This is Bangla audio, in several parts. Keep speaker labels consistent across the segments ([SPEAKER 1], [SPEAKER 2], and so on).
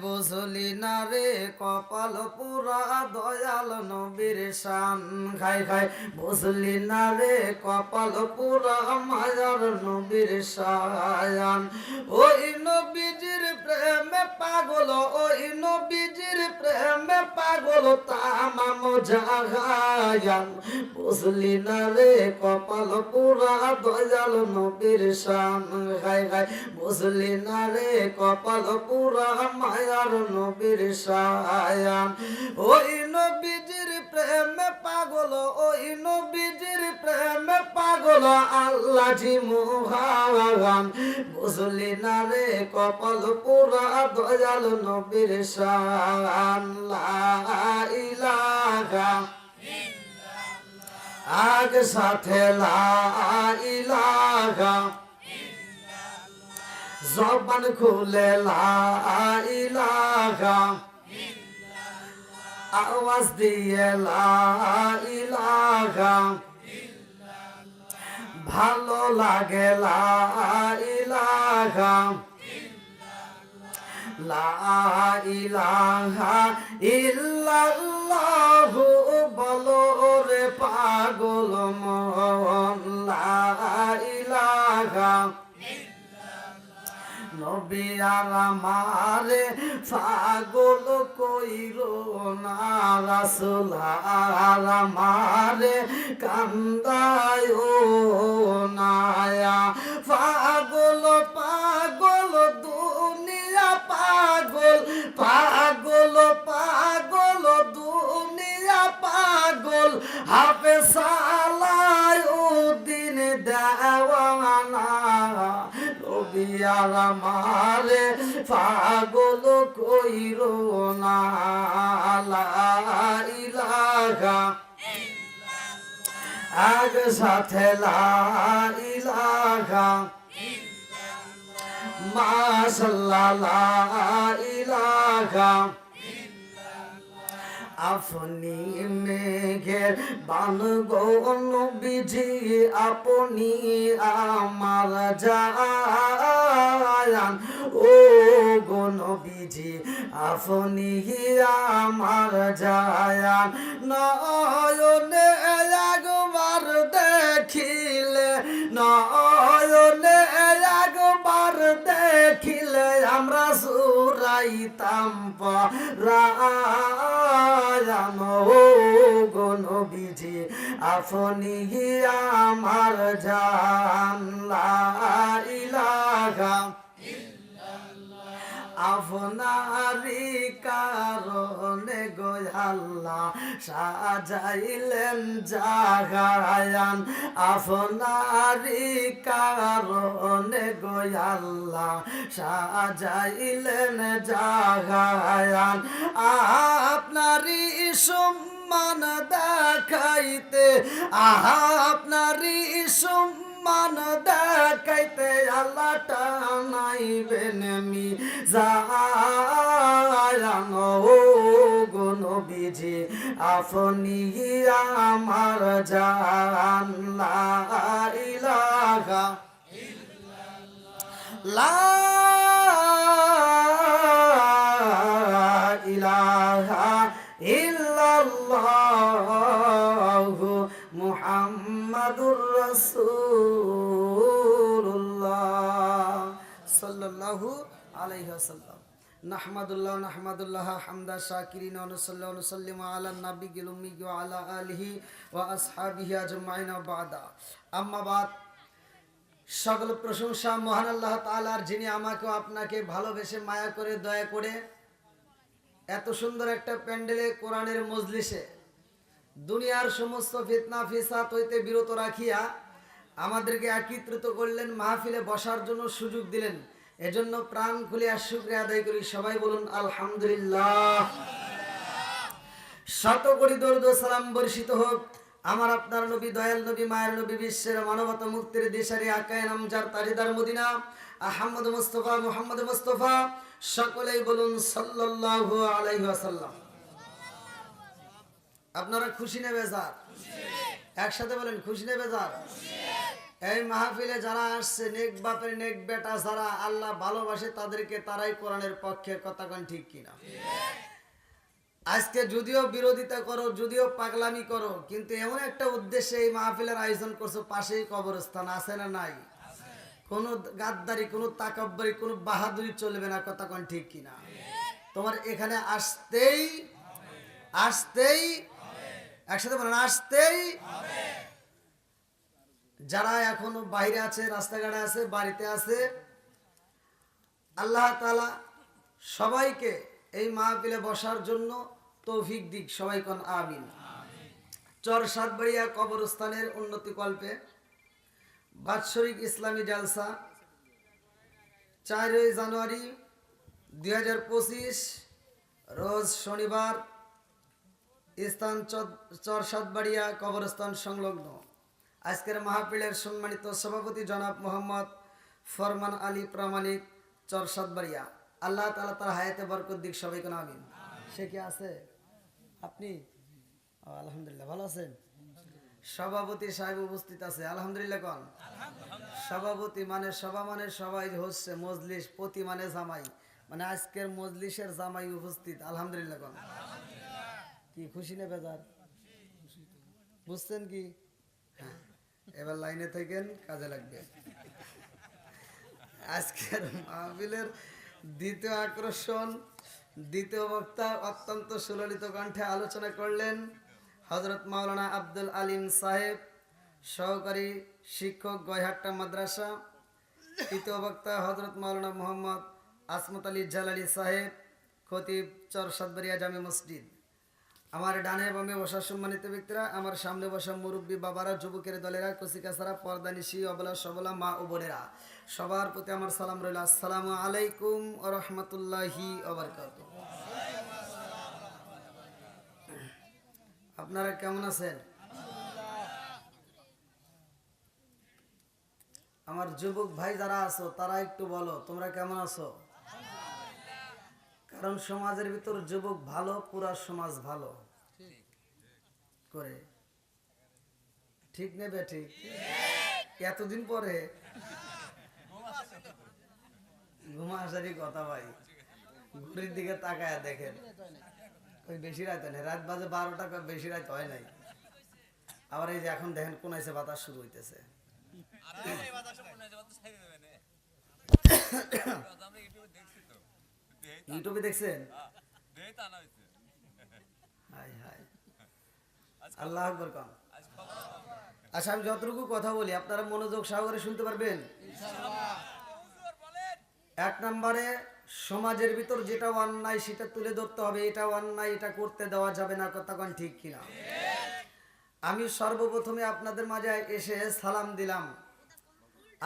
[SPEAKER 1] বুঝলি না রে কপাল পুরা দয়াল নবীর শান খাই খাই বুঝলি না রে কপাল পুরা মায়ার নবীর শান ওই নবীজির প্রেমে পাগল ওই নবীজির প্রেমে পাগল তামাম জাগায়ান বুঝলি না রে কপাল পুরা দয়াল নবীর শান খাই খাই বুঝলি না রে কপাল পুরা মায়ার নবীর শায়ান ওই নবীজির প্রেমে পাগল ওই নবীজির প্রেমে পাগল আল্লাহ জি মুহান বুঝলি না রে কপাল পুরা দয়াল নবীর শান লা ইলাহা আগ সাথে লা ইলাহা জবান খুলে লা ইলাহা আওয়াজ দিয়ে লা ইলাহা ভালো লাগে লা ইলাহা লা ইলাহা ইল্লাল্লাহু বলো রে পাগল মন লা ইলাহা নবী আর আমারে পাগল কইরো না রাসূল আর আমারে কান্দায়ো না পাগল পাগল দুনিয়া পাগল পাগল পাগল দুনিয়া পাগল হাফে সালায় উদ্দিন দেওয়ানা নবী আর আমারে পাগল কইরো না লা ইলাহা আগ সাথে লা ইলাহা মাশাআল্লাহ লা ইলাহা আপনি মেঘের বান গো নবীজি আপনি আমার জান ও গো নবীজি আপনি আমার জান নয়নে একবার দেখিলে নয়নে একবার দেখিলে আমরা সুরাইতাম পরায়ান ও গো নবীজি আপনি আমার জান লা ইলাহা আপনারি কারণে গো আল্লাহ সাজাইলেন জাগায়ান আপনারি কারণে গো আল্লাহ সাজাইলেন জাগায়ান আপনারি সম্মান দেখাইতে আপনারি সম্মান দেখাইতে আল্লাহ টানাইবেন মি জায়ান ও গো নবীজি আপনি আমার জান লা ইলাহা লা ইলাহা ইল্লাল্লাহু মুহাম্মাদুর রাসূলুল্লাহ সাল্লাল্লাহু আলাইহি ওয়াসাল্লাম নাহমাদুল্লাহ হামদা শাকিরিন ওয়া নুসাল্লি ওয়া নুসাল্লিমু আলা নাবিয়িল উম্মি ওয়া আলা আলিহি ওয়া আসহাবিহি আজমাইন ওয়া বাদা আম্মা বাদ সকল প্রশংসা মহান আল্লাহ তাআলার যিনি আমাকে আপনাকে ভালোবেসে মায়া করে দয়া করে এত সুন্দর একটা প্যান্ডেলে কোরআনের মজলিসে দুনিয়ার সমস্ত ফিতনা ফিসাদ হইতে বিরত রাখিয়া আমাদেরকে একত্রিত করলেন মাহফিলে বসার জন্য সুযোগ দিলেন এজন্য প্রাণ খুলে শুকরিয়া আদায় করি সবাই বলুন আলহামদুলিল্লাহ শত কোটি দরুদ ও সালাম বর্ষিত হোক আমার আপনার নবী দয়াল নবী মায়ের নবী বিশ্বের মানবতা মুক্তির দিশারি আকায়ে নামজার তাজদার মদিনা আহমদ মুস্তাফা মুহাম্মদ মুস্তাফা সকলেই বলুন সাল্লাল্লাহু আলাইহি ওয়াসাল্লাম আপনারা খুশি না বেজার একসাথে বলেন খুশি না বেজার এই মাহফিলে যারা আসছে নেক বাপের নেক বেটা যারা আল্লাহ ভালোবাসে তাদেরকে তারাই কোরআনের পক্ষে, কথা কোন ঠিক কিনা? আজকে যদিও বিরোধিতা করো, যদিও পাগলামি করো, কিন্তু এমন একটা উদ্দেশ্যে এই মাহফিলের আয়োজন করছো, পাশেই কবরস্থান আছে না নাই? কোনো গাদ্দারি, কোনো তাকাব্বরি, কোনো বাহাদুরি চলবে না, কথা কোন ঠিক কিনা? তোমার এখানে আসতেই একসাথে বলেন, আসতেই। যারা এখনো বাইরে আছে, রাস্তাঘাটে আছে, বাড়িতে আছে, আল্লাহ তাআলা সবাইকে এই মাহফিলে বসার জন্য তৌফিক দিক, সবাই কোন আমিন। চর সাতবাড়িয়া কবরস্থানের উন্নতি কল্পে বাৎসরিক ইসলামী জালসা 4 জানুয়ারি 2025 রোজ শনিবার, স্থান চর সাতবাড়িয়া কবরস্থান সংলগ্ন। আজকের মাহফিলের সম্মানিত সভাপতি জনাব মোহাম্মদ ফরমান আলী প্রামাণিক, চর সাতবাড়িয়া। আল্লাহ তাআলা তার হায়াতে বরকত দিক, সবাই কোন আমিন। সে কি আছে? আপনি? আলহামদুলিল্লাহ, ভালো আছেন? সভাপতি সাহেব উপস্থিত আছে, আলহামদুলিল্লাহ কোন? সভাপতি মানে সভা মানে সবাই হচ্ছে, মজলিস প্রতি মানে জামাই, মানে আজকের মজলিসের জামাই উপস্থিত, আলহামদুলিল্লাহ কোন? কি খুশি না বেজার? বুঝছেন কি? হ্যাঁ, এবার লাইনে থাকেন, কাজে লাগবে। আজকের মাহফিলের দ্বিতীয় আকর্ষণ, দ্বিতীয় বক্তা অত্যন্ত সুললিত কণ্ঠে আলোচনা করলেন হযরত মাওলানা আব্দুল আলিম সাহেব, সহকারী শিক্ষক, গয়হাট্টা মাদ্রাসা। তৃতীয় বক্তা হযরত মাওলানা মোহাম্মদ আসমত আলী জালালি সাহেব, খতিব, চর সাতবাড়িয়া জামে মসজিদ। আমার ডানে বামে বসা সম্মানিত ব্যক্তিরা, আমার সামনে বসা মুরব্বী বাবারা, যুবকের দলেরা, কচিকাছারা, পর্দানিশি, অবলা সবলা মা ও বোনেরা, সবার প্রতি আমার সালাম রইল। আসসালামু আলাইকুম ওয়া রাহমাতুল্লাহি ওয়া বারাকাতুহু। আপনারা কেমন আছেন? আমার যুবক ভাই যারা আছো তারা একটু বলো তোমরা কেমন আছো? কারণ সমাজের ভিতর যুবক ভালো, পুরা সমাজ ভালো করে, ঠিক নেবে? ঠিক। এতদিন পরে ঘুমা আসারই কথা ভাই, ঘুরির দিকে তাকায় দেখেন, ওই বেশি রাত হয় না, রাত বাজে 12টা, বেশি রাত হয় নাই। আবার এই যে এখন দেখেন কোন এসে বাতাস শুরু হইতেছে। ইউটিউবে দেখছেন? আল্লাহ আকবার কম। আচ্ছা, আমি যতটুকু কথা বলি আপনারা মনোযোগ সহকারে শুনতে পারবেন। 1 নম্বরে, সমাজের ভিতর যেটা অন্যায় সেটা তুলে ধরতে হবে, এটা অন্যায়, এটা করতে দেওয়া যাবে না, কথা কোন ঠিক কিনা? আমি সর্বপ্রথমে আপনাদের মাঝে এসে সালাম দিলাম।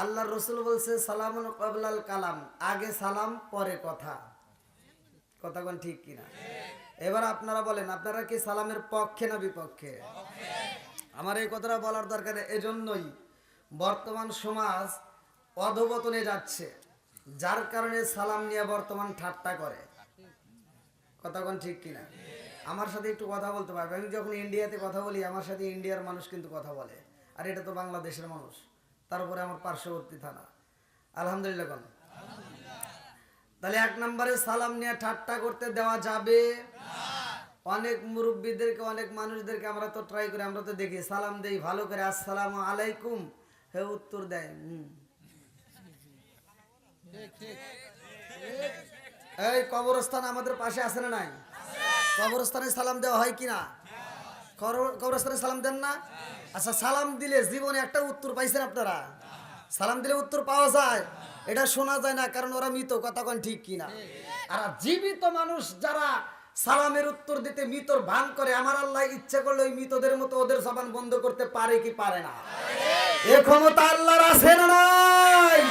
[SPEAKER 1] আল্লাহর রাসূল বলছে সালামুন ক্বাবলাল কালাম, আগে সালাম পরে কথা, কথা কোন ঠিক কিনা? এবার আপনারা বলেন, আপনারা কি সালামের পক্ষে না বিপক্ষে? আমার এই কথাটা বলার দরকার এজন্যই, বর্তমান সমাজ অধঃপতনে যাচ্ছে, যার কারণে সালাম নিয়ে বর্তমান ঠাট্টা করে, কথা কোন ঠিক কিনা? আমার সাথে একটু কথা বলতে পারবে? আমি যখন ইন্ডিয়াতে কথা বলি আমার সাথে ইন্ডিয়ার মানুষ কিন্তু কথা বলে, আর এটা তো বাংলাদেশের মানুষ, তারপরে আমার পার্শ্ববর্তী থানা, আলহামদুলিল্লাহ কোন? তাহলে 1 নম্বরে সালাম নিয়ে ঠাট্টা করতে দেওয়া যাবে না। অনেক মুরব্বীদেরকে, অনেক মানুষদেরকে আমরা তো ট্রাই করি, আমরা তো দেখি সালাম দেই ভালো করে, আসসালামু আলাইকুম, হে উত্তর দেয় এই কবরস্থান আমাদের পাশে আছে না নাই? কবরস্থানে সালাম দেওয়া হয় কিনা? কবরস্থানে সালাম দেন না? আচ্ছা, সালাম দিলে জীবনে একটা উত্তর পাইছেন আপনারা? সালাম দিলে উত্তর পাওয়া যায়, এটা শোনা যায় না, কারণ ওরা মৃত, কথা কোন ঠিক কিনা? আর জীবিত মানুষ যারা সালামের উত্তর দিতে মৃতর ভান করে, আমার আল্লাহ ইচ্ছে করলে ওই মৃতদের মতো ওদের জবান বন্ধ করতে পারে কি পারে না? এ ক্ষমতা আল্লাহর আছে না নাই?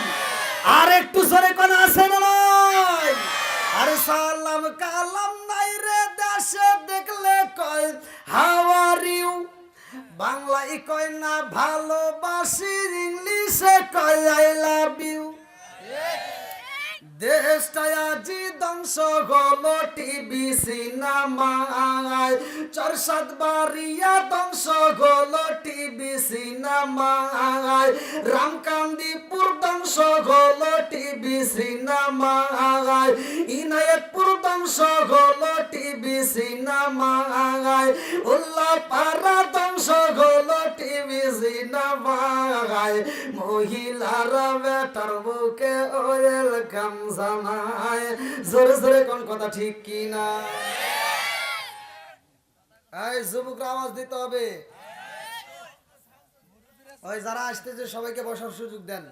[SPEAKER 1] আর একটু জোরে কোন আছে না নাই? আরে সালাম কালাম নাই রে দেশে দেখলে কয় হাউ আর ইউ, বাংলায় কয় না ভালোবাসি, ইংলিশে কয় আই লাভ ইউ। দেশটায় আজি ধ্বংস হলো টিভি সিনেমায়, চরসাদ বাড়িয়া ধ্বংস হলো টিভি সিনেমায়, রামকান্দিপুর ধ্বংস হলো টিভি সিনেমায়, ইনায়েতপুর ধ্বংস হলো টিভি সিনেমায়, উল্লাপাড়া ধ্বংস হলো টিভি সিনেমায়, মহিলারা বেটার বুকে ওয়েলকাম জানায়। জোরে জোরে কোন কথা ঠিক কি না? এই যুবকরা আওয়াজ দিতে হবে। ওই যারা আসতেছে সবাইকে বসার সুযোগ দেন,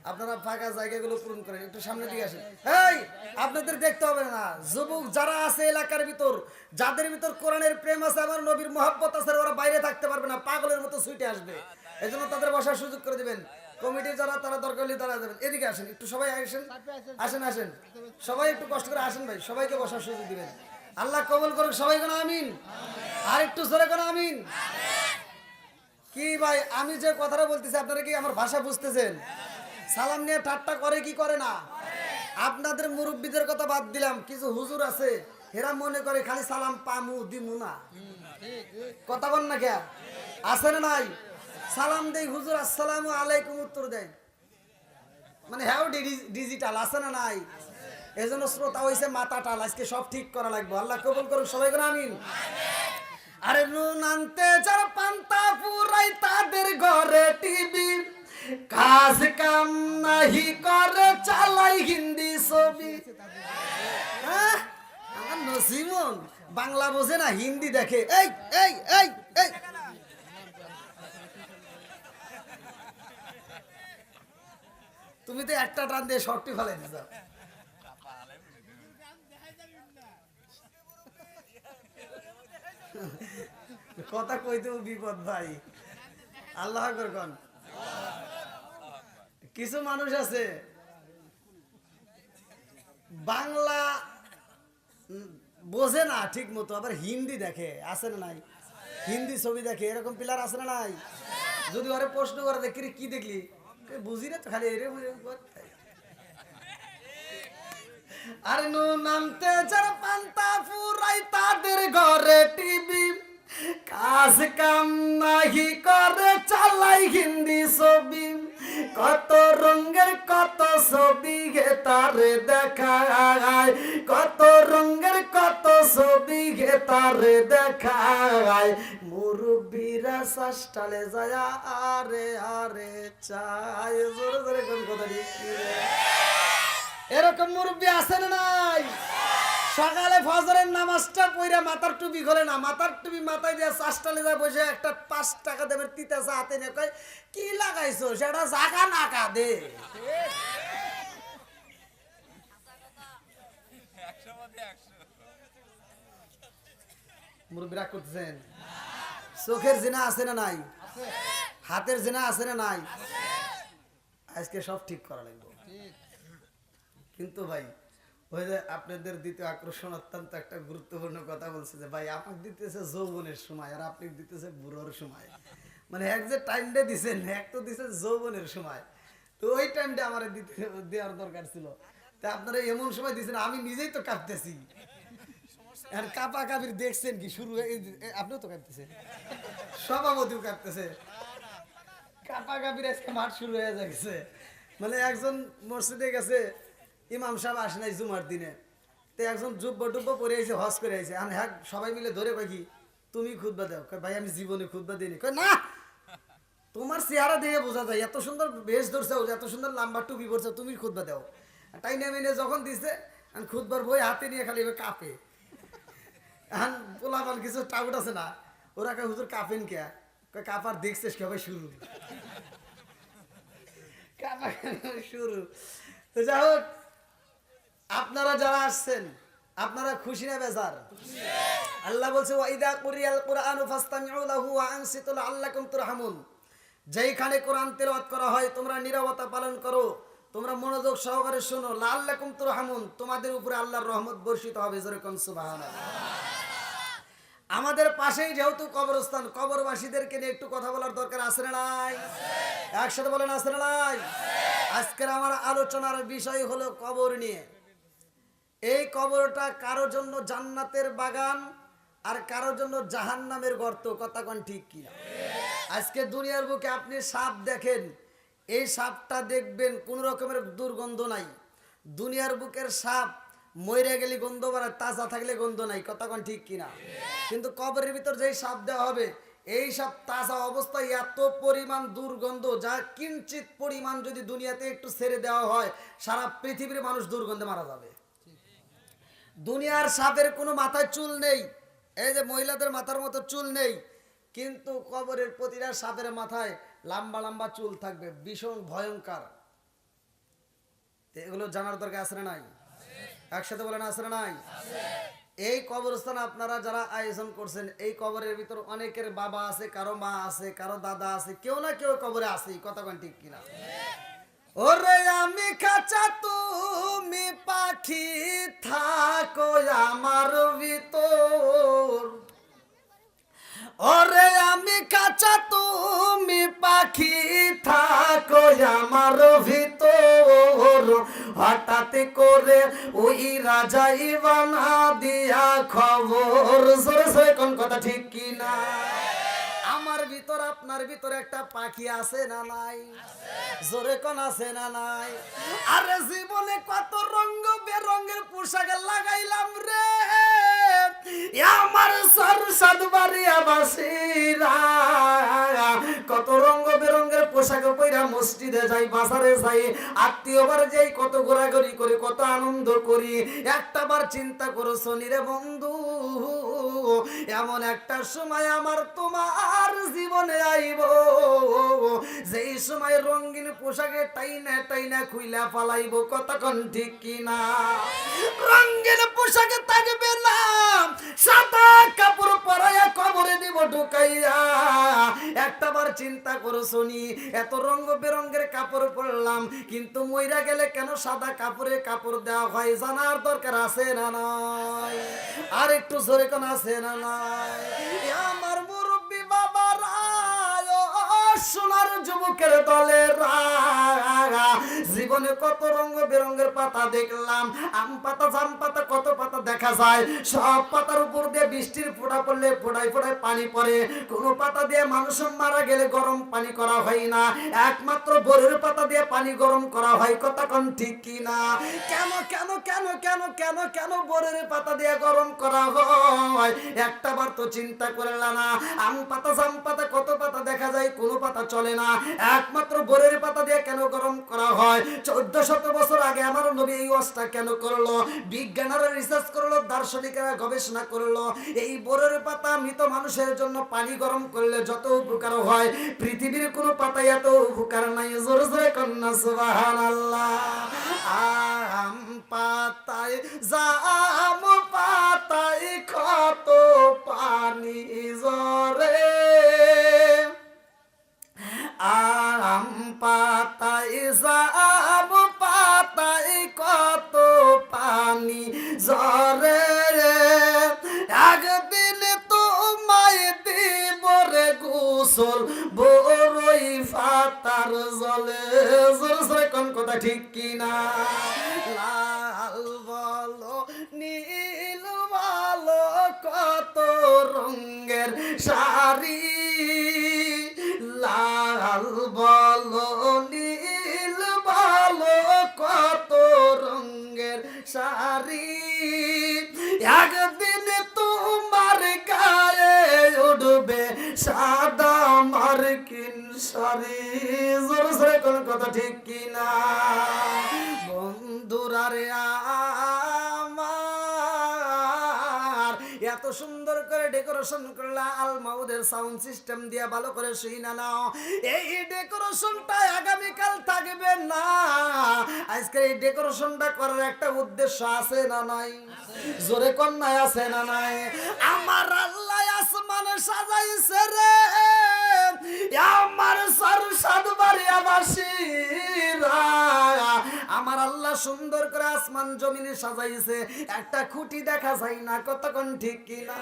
[SPEAKER 1] আপনারা ফাঁকা জায়গাগুলো পূরণ করেন, একটু সামনের দিকে আসেন। এই আপনাদের দেখতে হবে না, যুবক যারা আছে এলাকার ভিতর, যাদের ভিতর কোরআনের প্রেম আছে, আমার নবীর মহব্বত আছে, ওরা বাইরে থাকতে পারবে না, পাগলের মতো ছুটে আসবে। এই জন্য তাদের বসার সুযোগ করে দিবেন। কমিটির যারা তারা দরকার হলে তারা যাবেন। এদিকে আসেন, একটু সবাই আসেন, আসেন আসেন, সবাই একটু কষ্ট করে আসেন ভাই, সবাইকে বসার সুযোগ দিবেন। আল্লাহ কবুল করুক, সবাই কোন আমিন। আর একটু জোরে কোন আমিন। কি ভাই আমি যে কথাটা বলতেছি আপনারা কি আমার ভাষা বুঝতেছেন? সালাম নিয়ে ঠাট্টা করে কি করে না? আপনাদের মুরব্বীদের কথা বাদ দিলাম, কিছু হুজুর আছে এরা মনে করে খালি সালাম পামু দিমু না, কথা বল না কে আছে না নাই? সালাম দেই হুজুর আসসালামু আলাইকুম উত্তর দেয়, মানে হ্যাঁ ডিজিটাল আছে না নাই? এজন্য শ্রোতা হইছে মাথা টাল, আজকে সব ঠিক করা লাগবে। আল্লাহ কবুল করুক, সবাই করে আমিন। আরে নুন আনতে যারা পান্তা ফুরাই তাদের ঘরে টিভি, কাজ কাম নাহি করে চালাই হিন্দি ছবি। আমার নসিমন বাংলা বোঝে না, হিন্দি দেখে। এই এই এই এই তুমি তো একটা টান দিয়ে শর্টটি ফেলাই দিছ। কথা কইতেও বিপদ ভাই, আল্লাহ কোন। কিছু মানুষ আছে বাংলা বোঝে না ঠিক মতো, আবার হিন্দি দেখে, আছে না নাই? হিন্দি ছবি দেখে, এরকম পিলার আছে না নাই? যদি ওরে প্রশ্ন করে দেখি কি দেখলি, বুঝি না তো, খালি এরকম আর নামতে যারা পান্তা ফুরাই তাদের ঘরে টিভি, কাজ কাম নাহি করে চালাই হিন্দি ছবি, কত রঙের কত ছবি গে তারে দেখায়, কত রঙের কত ছবি গে তারে দেখায়, মুরব্বীরা সাস্টালে যায় আরে আরে চাই। জোরে জোরে কোন কথা ঠিক। এরকম মুরব্বী আছে না নাই? সকালে ফজরের নামাজটা পড়ে মাথার টুপি খোলে না, মাথার টুপি মাথায় দিয়ে চাষটালে যায় বসে একটা 5 টাকা দেবের তিতা চা হাতে নিয়ে কয় কি লাগাইছো সেটা জাগা নাকা দে। মুরব্বী রাগ করতেছেন? চোখের জিনা আছে না নাই? হাতের জিনা আছে না নাই? আজকে সব ঠিক করা লাগবে। কিন্তু ভাই ওই যে আপনাদের দ্বিতীয় আকর্ষণ অত্যন্ত একটা গুরুত্বপূর্ণ কথা বলছে যে ভাই আমাকে দিতেছে যৌবনের সময় আর আপনি দিতেছে বুড়োর সময়, মানে এক যে টাইমটা দিচ্ছেন এক তো দিচ্ছে যৌবনের সময়, তো ওই টাইমটা আমার দেওয়ার দরকার ছিল। তা আপনারা এমন সময় দিচ্ছেন আমি নিজেই তো কাঁপতেছি, আর কাপা কাপির দেখছেন কি শুরু আপনিও তো কাঁপতেছেন, সভাপতিও কাঁপতেছে, কাপা কাপির আজকে মাঠ শুরু হয়ে যাচ্ছে। মানে একজন মসজিদে গেছে, ইমাম সাহেব আসে নাই জুমার দিনে, তো একজন জুব্ব টুব্ব পরে আইছে, হজ করে আইছে, আর হ্যাঁ সবাই মিলে ধরে কয় কি তুমি খুতবা দাও, ভাই আমি জীবনে খুতবা দিইনি। কয় না তোমার চেহারা দিয়ে বোঝা যায়, এত সুন্দর বেশ ধরছে, এত সুন্দর লম্বা টুপি পরছে, তুমি খুতবা দাও। টাইনে মেনে যখন দিছে খুতবার বই হাতে নিয়ে খালি এবার কাঁপে, এখন পোলাপান কিছু টাউট আছে না, ওরা কয় হুজুর কাঁপেন কে, কয় কাঁপার দেখছিস সবাই শুরু, কাঁপা শুরু। তো যাই হোক আপনারা যারা আসছেন আপনারা খুশি না বেজার? আল্লাহ বলছে ওয়াইদা কুরিয়াল কুরআনু ফাসতামিউ লাহু ওয়া আনসিতু লাআল্লাকুম তুরহামুন, যেইখানে কোরআন তেলাওয়াত করা হয় তোমরা নীরবতা পালন করো, তোমরা মনোযোগ সহকারে শোনো, লাআল্লাকুম তুরহামুন, তোমাদের উপরে আল্লাহর রহমত বর্ষিত হবে। জোরে কোন সুবহানাল্লাহ। আমাদের পাশেই যেহেতু কবরস্থান, কবরবাসীদেরকে নিয়ে একটু কথা বলার দরকার আছে না নাই? একসাথে বলেন আছে না নাই? আজকের আমার আলোচনার বিষয় হলো কবর নিয়ে। এই কবরটা কারো জন্য জান্নাতের বাগান আর কারো জন্য জাহান্নামের গর্ত। কথা কোন ঠিক কিনা? আজকে দুনিয়ার বুকে আপনি সাপ দেখেন, এই সাপটা দেখবেন কোন রকমের দুর্গন্ধ নাই। দুনিয়ার বুকের সাপ মরে গেলে গন্ধ বাড়ায়, তাজা থাকলে গন্ধ নাই। কথা কোন ঠিক কিনা? কিন্তু কবরের ভিতর যেই সাপ দেওয়া হবে, এই সাপ তাজা অবস্থায় এত পরিমাণ দুর্গন্ধ, যা কিঞ্চিত পরিমাণ যদি দুনিয়াতে একটু ছেড়ে দেওয়া হয়, সারা পৃথিবীর মানুষ দুর্গন্ধে মারা যাবে। দুনিয়ার সাপের কোনো মাথায় চুল নেই, এই যে মহিলাদের মাথার মতো চুল নেই, কিন্তু কবরের প্রতিটা সাপের মাথায় লম্বা লম্বা চুল থাকবে, ভীষণ ভয়ঙ্কর। এগুলো জানার দরকার আছে না নাই? একসাথে বলেন আছে না নাই? এই কবরস্থান আপনারা যারা আয়োজন করছেন, এই কবরের ভিতর অনেকের বাবা আছে, কারো মা আছে, কারো দাদা আছে, কেউ না কেউ কবরে আছে। কথা কোন ঠিক কিনা? ওরে আমি খাঁচা তুমি পাখি, থাকো আমার ভিতর। ওরে আমি খাঁচা তুমি পাখি, থাকো আমার ভিতর। হঠাৎ করে ওই রাজাই বানা দিয়া খবর। সরে সরে কোন কথা ঠিক কিনা? আমার ভিতর আপনার ভিতর একটা পাখি আছে না নাই? জোরে কোন আছে না নাই? আরে জীবনে কত রঙ বেরঙের পোশাক লাগাইলাম রে, আমার সরসাদ বাড়িয়া বাসিরা। কত রঙ বেরঙের পোশাক পইরা মসজিদে যাই, বাজারে যাই, আত্মীয়বার যাই, কত ঘোরাঘুরি করি, কত আনন্দ করি। একটাবার চিন্তা করো শনি রে বন্ধু, এমন একটা সময় আমার তোমার জীবনে আইব, যেই সময় রঙিন পোশাকে টাইনা টাইনা খুইলা পালাইব। কতক্ষণ ঠিক কিনা? রঙিন পোশাকে থাকবে না, সাদা কাপড় পরাইয়া কবরে দিব ঢুকাইয়া। একটাবার চিন্তা করো শনি, এত রঙ বেরঙের কাপড় পরলাম, কিন্তু মইরা গেলে কেন সাদা কাপড়ে কাপড় দেওয়া হয়? জানার দরকার আছে না নাই? আর একটু জোরে কোন আছে না নাই? আমার মুরব্বী বাবারা, সোনার যুবকের দলের জীবনে কত রঙ বেরঙের পাতা দেখলাম। আম পাতা, জাম পাতা, কত পাতা দেখা যায়। সব পাতার উপর দিয়ে বৃষ্টির ফোঁটা পড়লে ফোঁটায় ফোঁটায় পানি পড়ে। কোনো পাতা দিয়ে মানুষ মারা গেলে গরম পানি করা হয় না, একমাত্র বরের পাতা দিয়ে পানি গরম করা হয়। কথা কোন ঠিক কিনা? কেন কেন কেন কেন কেন কেন বরের পাতা দিয়ে গরম করা হয়? একটাবার তো চিন্তা করলা না? আম পাতা, জাম পাতা, কত পাতা দেখা যায়, কোনো পাতা চলে না, একমাত্র বরের পাতা দিয়ে কেন গরম করা হয়? 1400 বছর আগে আমার নবী এই ওয়াজটা কেন করলো? বিজ্ঞানীরা রিসার্চ করলো, দার্শনিকেরা গবেষণা করলো, এই বরের পাতা মৃত মানুষের জন্য পানি গরম করলে যত উপকার হয়, পৃথিবীর কোনো পাতায় এত উপকার নাই। জোরে জোরে কন্যা সুবহানাল্লাহ। আম পাতায়, জাম পাতায় কত পানি জরে, আম পাতায়, জাম পাতায় কত পানি জরে। একদিন তোমায় দিব রে গোসল, বড়ই পাতার জলে। জোরে জোরে কোন কথা ঠিক কিনা? লাল বলো নীল বলো, কত রঙের শাড়ি, লাল বলো নীল বলো, কত রঙের শাড়ি। একদিন তোমার গায়ে উঠবে সাদা মার্কিন শাড়ি। জোরে জোরে কোন কথা ঠিক কিনা? বন্ধুরা রে আমার, এত সুন্দর করে ডেকোরেশন করলা, আল মাউদের সাউন্ড সিস্টেম দিয়ে ভালো করে শুইনা নাও। এই ডেকোরেশনটা আগামীকাল থাকবে না। আজকে এই ডেকোরেশনটা করার একটা উদ্দেশ্য আছে না নাই? জোরে কন্যায় আছে না নাই? আমার আল্লাহ আসমানে সাজাইছে রে, আমার সরসাদ বাড়িয়া বাসিরা। আমার আল্লাহ সুন্দর করে আসমান জমিনে সাজাইছে, একটা খুঁটি দেখা যায় না, কতক্ষণ ঠিক কিনা।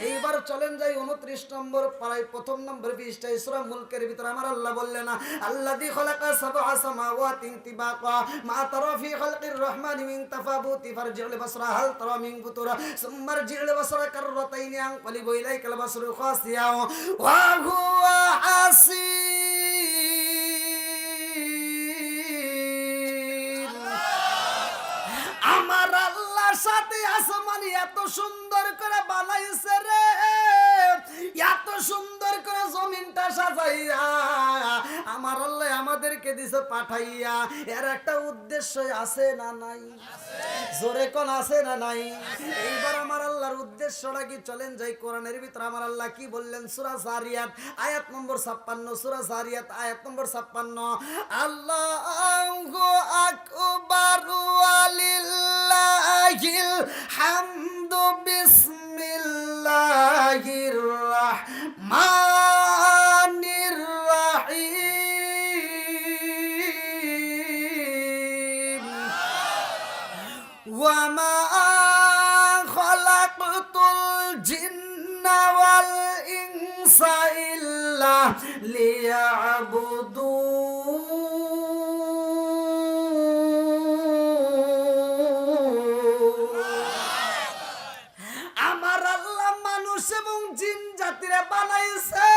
[SPEAKER 1] এইবার চলেন যাই 29 নম্বর পারায় প্রথম নম্বর পৃষ্ঠায় সূরা মুলকের ভিতরে আমার আল্লাহ বললেন না, আল্লাযী খালাকা সাবআ সামাওয়াতিন তিবাকা মা তারা ফি খালকির রহমানি মিন তাফাবুতি ফারজি'ল বাসরা হাল তারা মিন ফুতুরা সুম্মা রজি'ল বাসরা কাররাতাইনি আনকালিবু ইলাইকাল বাসরু খাসিয়া ওয়া হুয়া হাসীর। আমার আল্লাহর সাথে আসমানি এত সুন্দর করে বানাইছে রে, এত সুন্দর করে জমিনটা সাজাইয়া আমার আল্লাহ আমাদেরকে দিছে পাঠাইয়া। এর একটা উদ্দেশ্য আছে না নাই? জোরে কোন আছে না নাই? এইবার আমার আল্লাহর উদ্দেশ্যটা কি চলেন যাই কোরআনের ভিতরে আমার আল্লাহ কি বললেন সূরা যারিয়াত আয়াত নম্বর 56। সূরা যারিয়াত আয়াত নম্বর 56। আল্লাহু আকবার ওয়ালিল্লাহিল হামদু বিসমিল্লাহির রাহমানির রাহিম ওয়া মা খালাকতুল জিন্না ওয়াল ইনসা ইল্লা লিয়াবুদুন। আমার আল্লাহ মানুষ এবং জিন জাতিরে বানাইছে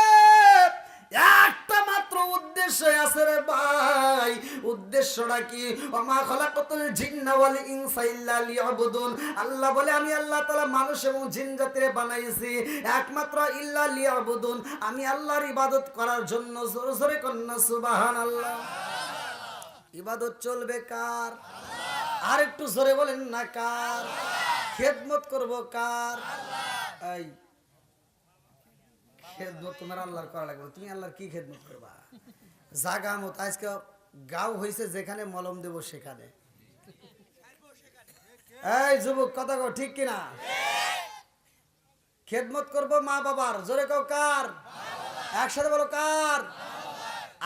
[SPEAKER 1] একটা মাত্র উদ্দেশ্য আছে রে ভাই। উদ্দেশ্যটা কি? ওমা খালাকাতুল জিন্না ওয়াল ইনসা ইল্লা লিয়াবুদুন। আল্লাহ বলে আমি আল্লাহ তাআলা মানুষ এবং জিন জাতিরে বানাইছি একমাত্র ইল্লা লিয়াবুদুন, আমি আল্লাহর ইবাদত করার জন্য। জোরে জোরে কন্না সুবহানাল্লাহ। ইবাদত চলবে কার? আর একটু জোরে বলেন না কার? খেদমত করব কার? এই খেদমত তোমার আল্লাহর করা লাগবে। তুমি আল্লাহর কি খেদমত করবা? জাগা মত আজকে গাও হইছে যেখানে মলম দেব সেখানে। এই যুবক কথা কও ঠিক কিনা? খেদমত করব মা বাবার। জোরে কও কার? একসাথে বলো কার?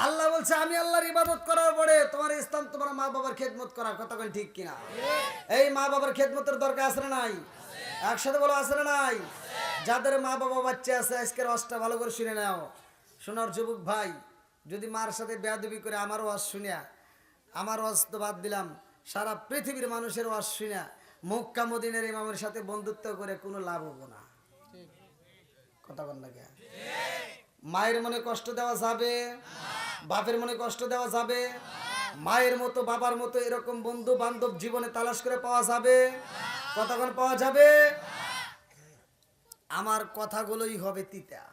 [SPEAKER 1] আল্লাহ বলছে আমি আল্লাহর ইবাদত করার পরে তোমার ইসলাম তোমার মা বাবার খেদমত করা। কথা কন ঠিক কিনা? এই মা বাবার খেদমতের দরকার আছে না নাই? একসাথে বলো আছে না নাই? যাদের মা বাবা বাচ্চা আছে আজকের ওয়াজটা ভালো করে শুনে নাও। শোনার যুবক ভাই, যদি মার সাথে বেয়াদবি করে আমার ওয়াজ শুনিয়া, আমার ওয়াজ তো বাদ দিলাম, সারা পৃথিবীর মানুষের ওয়াজ শুনিয়া মক্কা মদিনার ইমামের সাথে বন্ধুত্ব করে কোনো লাভ হবো না। কথা বল না কে? মায়ের মনে কষ্ট দেওয়া যাবে, বাপের মনে কষ্ট দেওয়া যাবে? মায়ের মতো বাবার মতো এরকম বন্ধু বান্ধব জীবনে তালাশ করে পাওয়া যাবে? কতক্ষণ পাওয়া যাবে? আমার কথাগুলোই হবে তিতা।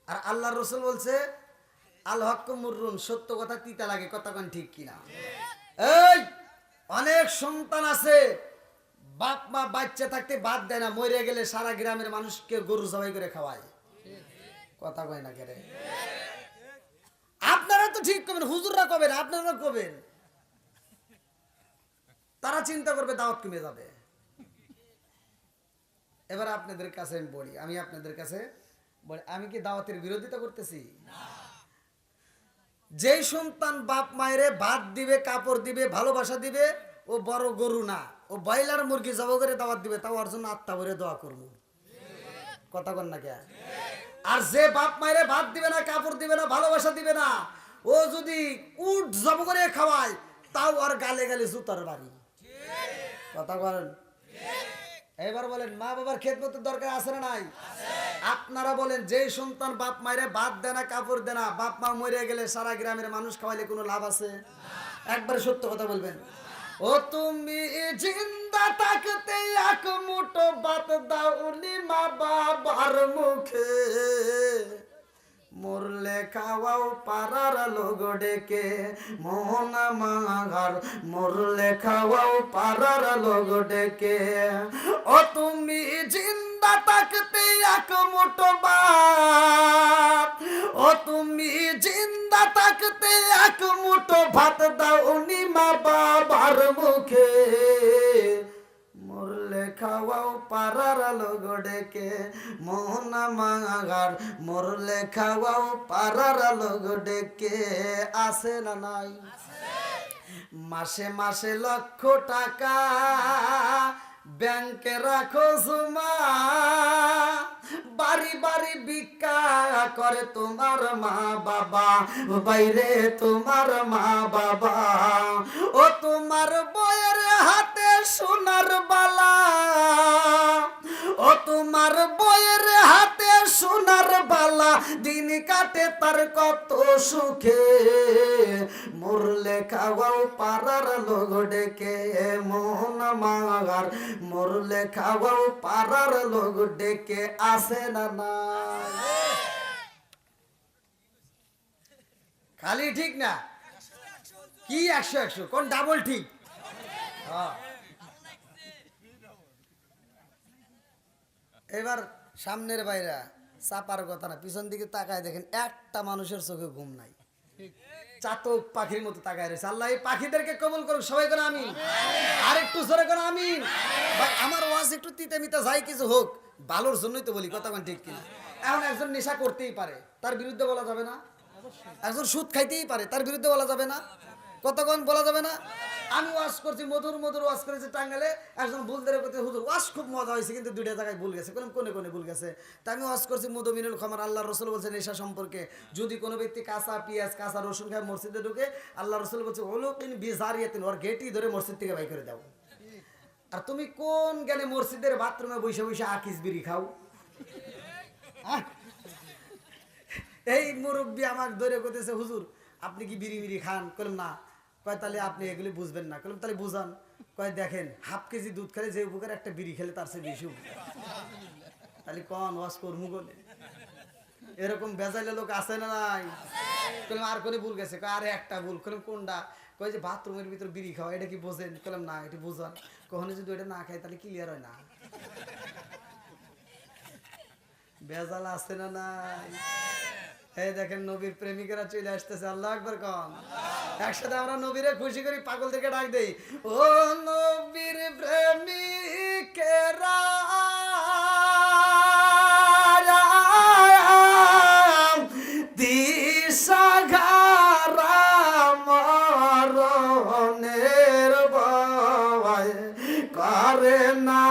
[SPEAKER 1] আর আল্লাহর রাসূল বলছে আল হক্কু মুররুন, সত্য কথা তিতা লাগে। কতক্ষণ ঠিক কিনা? এই অনেক সন্তান আছে বাপ মা বাচ্চা থাকতে বাদ দেয় না, মরে গেলে সারা গ্রামের মানুষকে গরু জবাই করে খাওয়ায়। কথা কয় না কেরে? আপনারা তো ঠিক করবেন, হুজুররা কবেন, আপনারা কবেন। তারা চিন্তা করবে দাওয়াত কমে যাবে। এবার আপনাদের কাছে আমি বলি, আমি আপনাদের কাছে বলি, আমি কি দাওয়াতের বিরোধিতা করতেছি? যেই সন্তান বাপ মায়েরে ভাত দিবে, কাপড় দিবে, ভালোবাসা দিবে, ও বড় গরু না, ও ব্রয়লার মুরগি জবাই করে দাওয়াত দিবে, তাও ওর জন্য আত্মা ভরে দোয়া করবো। কথা কন না কে? আর যে বাপ মায়েরে ভাত দিবে না, কাপড় দিবে না, ভালোবাসা দিবে না, ও যদি উট জবাই করে খাওয়ায়, তাও ওর গালে গালে জুতার বাড়ি। কথা বলেন। এবার বলেন মা বাবার খেদমতের দরকার আছে না নাই? আপনারা বলেন যেই সন্তান বাপ মায়েরে ভাত দেয় না, কাপড় দেয় না, বাপ মা মরে গেলে সারা গ্রামের মানুষ খাওয়াইলে কোনো লাভ আছে? একবারে সত্য কথা বলবেন। ও তুমি জিন্দা থাকতে এক মুঠো ভাত দাওনি মা বাবার মুখে, মরলে খাওয়াও পাড়ার লোক ডেকে, মোহন মাঘার মরলে খাওয়াও পাড়ার লোক ডেকে। ও তুমি জিন্দা থাকতে এক মুঠো ভাত, ও তুমি জিন্দা থাকতে এক মুঠো ভাত দাওনি মা বাবার মুখে, মরলে খাওয়াও পাড়ার লোক ডেকে, মোহন মাঘার মরলে খাওয়াও পাড়ার লোক ডেকে। আছে না নাই? মাসে মাসে লক্ষ টাকা ব্যাংকে রাখো জমা, বাড়ি বাড়ি ভিক্ষা করে তোমার মা বাবা, বাইরে তোমার মা বাবা। ও তোমার বউয়ের হাতে সোনার বালা, ও তোমার বউয়ের হাতে সোনার বালা, দিন কাটে তার কত সুখে, মরলে খাওয়াও পাড়ার লোক ডেকে মন মাগার, মরলে খাওয়াও পাড়ার লোক ডেকে আসে না না। খালি ঠিক না কি 100-100 কোন ডাবল ঠিক? এবার সামনের বাইরা চাপার কথা না, পিছন দিকে তাকায় দেখেন একটা মানুষের চোখে ঘুম নাই, চাতক পাখির মতো তাকায় রয়েছে। আল্লাহ এই পাখিদেরকে কবুল করুক, সবাই করে আমিন। আর একটু জোরে করে আমিন। ভাই আমার ওয়াজ একটু তিতে মিতে যাই কিছু হোক, ভালোর জন্যই তো বলি, কথা কোন ঠিক কিনা? এখন একজন নেশা করতেই পারে, তার বিরুদ্ধে বলা যাবে না? একজন সুদ খাইতেই পারে, তার বিরুদ্ধে বলা যাবে না? কতক্ষণ বলা যাবে না? আমি ওয়াজ করছি, মধুর মধুর ওয়াজ করেছি টাঙ্গালে, একজন ভুল ধরে করতে হুজুর ওয়াজ খুব মজা হয়েছে কিন্তু দুইটা জায়গায় ভুল গেছে, কোনে কোনে ভুল গেছে। তাই আমি ওয়াজ করছি মধুমিনুল খমর, আল্লাহ রসুল বলছেন নেশা সম্পর্কে, যদি কোনো ব্যক্তি কাঁচা পেঁয়াজ কাঁচা রসুন খায় মসজিদে ঢুকে, আল্লাহ রসুল বলছে ওলুকিন বিজারিয়াতিন, ওর গেটই ধরে মসজিদ থেকে বাই করে দাও। আর তুমি কোন জ্ঞানে মসজিদের বাথরুমে বসে বসে আকিস বিড়ি খাও? এই মুরব্বী আমার ধরে করতেছে হুজুর আপনি কি বিড়ি মিড়ি খান? করলাম না। কয় তাহলে আপনি এগুলি বুঝবেন না। করলাম তাহলে বুঝান। কয় দেখেন হাফ কেজি দুধ খেলে যে উপকার একটা বিড়ি খেলে তার চেয়ে বেশি উপকার। তাহলে কন ওয়াজ করমু গলে এরকম বেজাইলে লোক আছে না নাই? করলাম আর কোনে ভুল গেছে? কয় আরে একটা ভুল। করলাম কোনটা? কয় যে বাথরুমের ভিতর বিড়ি খাওয়া, এটা কি বোঝেন? করলাম না, এটা বুঝান। কখনো যদি ওইটা না খাই তাহলে ক্লিয়ার হয় না। বেজাল আছে না নাই? এই দেখেন নবীর প্রেমিকেরা চলে আসতেছে, আল্লাহ আকবার কন। একসাথে আমরা নবীরে খুশি করি, পাগল থেকে ডাক দেই, ও নবীর প্রেমিকেরা দিশাহারা মরণের ভয় করে না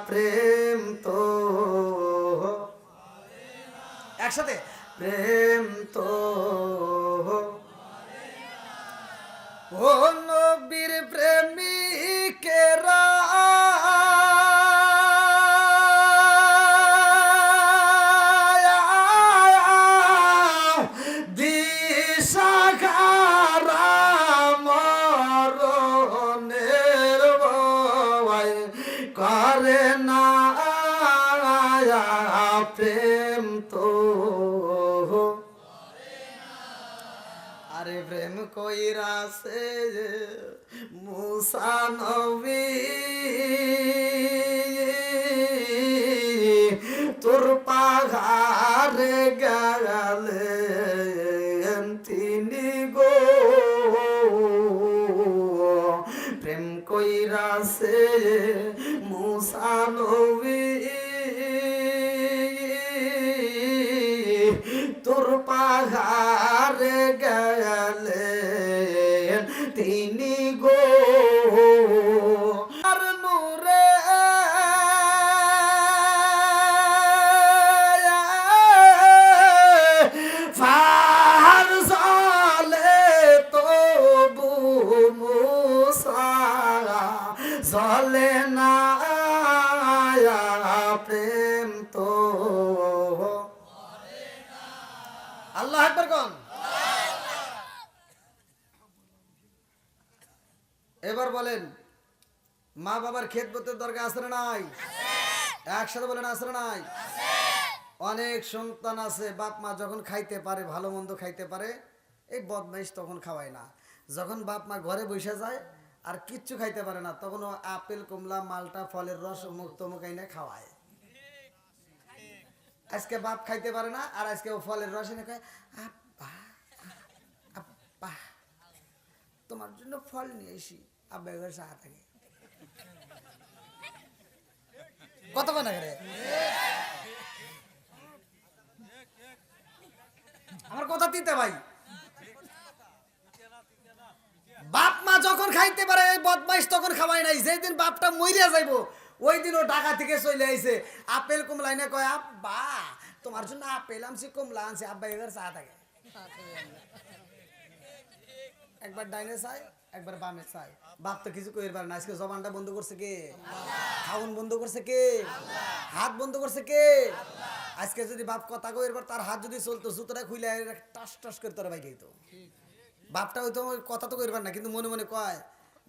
[SPEAKER 1] প্রেম তো, একসাথে প্রেম তো ও নবীর প্রেমিকেরা দিশাহারা মরণের ভয় করে না প্রেম তো। আরে প্রেম কইরাছে মুসা নবী, তোর পাহাড়ে গেলে তিনি গো, প্রেম কইরাছে মুসা নবী, তোর পাহাড়ে গেলে তিনি গো, আর নূরে ফার জলে তবু মুসা জলে না প্রেম তো। আল্লাহ আকবার কোন। এবার বলেন মা বাবার খেদমতের দরকার আছে না নাই? একসাথে বলেন আছে না নাই? অনেক সন্তান আছে বাপ মা যখন খাইতে পারে, ভালো মন্দ খাইতে পারে, এই বদমাইশ তখন খাওয়ায় না। যখন বাপ মা ঘরে বসে যায় আর কিচ্ছু খাইতে পারে না, তখন ও আপেল কমলা মালটা ফলের রস অমুক তমুক এনে খাওয়ায়। আজকে বাপ খাইতে পারে না আর আজকে ও ফলের রস এনে খায়, আব্বা আব্বা তোমার জন্য ফল নিয়ে এসি, আব্বা এবার চা থাকে কত না করে। আমার কথা দিতে ভাই বদমাইশ তখন খাওয়াই নাই, যেদিন বাপটা মইরা যাইবো ওই দিন ও ঢাকা থেকে চলে আইছে, আপেল কমলা এনে কয় আব্বা তোমার জন্য আপেল আনছি কমলা আনছি, আব্বা এবার চা থাকে, একবার ডাইনে চাই একবার বামে চাই, বাপ তো কিছু কইর পারে না। আজকে জবানটা বন্ধ করছে কে? খাউন বন্ধ করছে কে? হাত বন্ধ করছে কে? আজকে যদি বাপ কথা কইর পার, তার হাত যদি চলতো জুতোটা খুলে টাস টাস করে তোর বাইক হইতো। বাপটা হয়তো কথা তো কইর পার না, কিন্তু মনে মনে কয়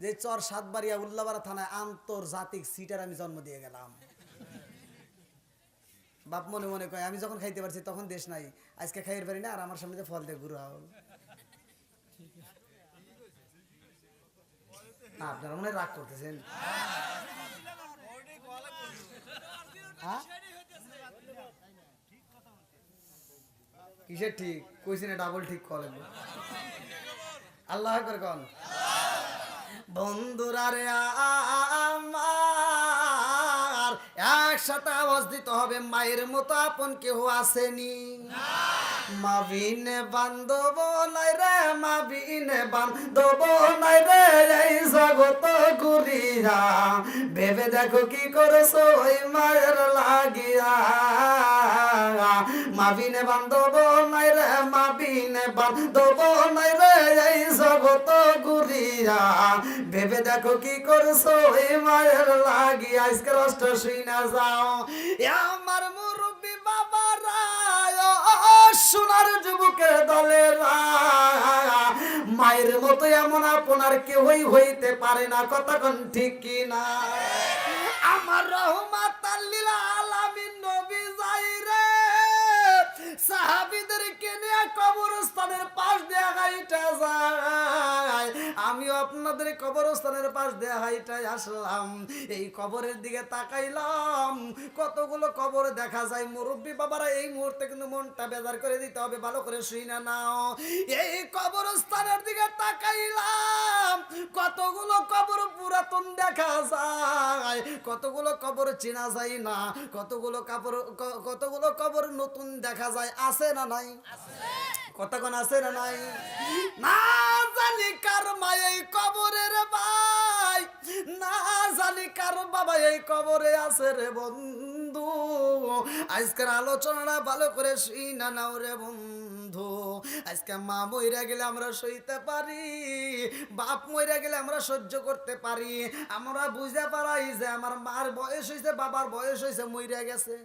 [SPEAKER 1] যে চর সাতবাড়িয়া উল্লাপাড়া থানায় আন্তর্জাতিক সিটার আমি জন্ম দিয়ে গেলাম। বাপ মনে মনে কয় আমি যখন খাইতে পারছি তখন দেশ নাই, আজকে খাইতে পারি না, আর আমার সামনে ফল দিয়ে ঘুরা হল। না আপনারা মনে রাগ করতেছেন? কিসের ঠিক কইছি না, ডাবল ঠিক কল আল্লাহ করে কন। বন্ধুরা রে আমার একসাথে আওয়াজ দিতে হবে, মায়ের মতো আপন কেউ আসেনি। মাবিন বান্ধব নাই রে, মাবিন বান্ধব নাই রে, এই জগত ঘুরিয়া ভেবে দেখো কি করছো ওই মায়ের লাগিয়া। মাবিন বান্ধব নাই রে, মাবিন বান্ধব নাই রে, এই জগত ঘুরিয়া ভেবে দেখো কি করছো ওই মায়ের লাগিয়া। আজকে রষ্ট শুই না যাও আমার মুরব্বী বাবারা, সোনার যুবকের দলের মায়ের মতো এমন আপনার কেউই হইতে পারে না, কথা কোন ঠিক কি না? আমার রহমাতাল লিল আলামিন নবী যাইরে সাহাবীদেরকে নিয়ে কবরস্থানের পাশ দিয়ে হাইটা যায়, আমিও আপনাদের কবরস্থানের পাশ দিয়ে হাইটাই আসলাম। এই কবরের দিকে তাকাইলাম, কতগুলো কবর দেখা যায়। মুরব্বী বাবারা এই মুহূর্তে কিন্তু মনটা বেজার করে দিতে হবে, ভালো করে শুই না নাও। এই কবরস্থানের দিকে তাকাইলাম, কতগুলো কবর পুরাতন দেখা যায়, কতগুলো কবর চেনা যায় না, কতগুলো কবর নতুন দেখা যায়। আছে না নাই? কথা কোন আছে না নাই? না জানি কার মা এই কবরে রে ভাই, না জানি কার বাবা এই কবরে আছে রে বন্ধু। আজকের আলোচনাটা ভালো করে শুই না নাও রে বন্ধু। আজকে মা মইরা গেলে আমরা সইতে পারি, বাপ মইরা গেলে আমরা সহ্য করতে পারি, আমরা বুঝতে পারাই যে আমার মার বয়স হয়েছে, বাবার বয়স হয়েছে, মইরা গেছে।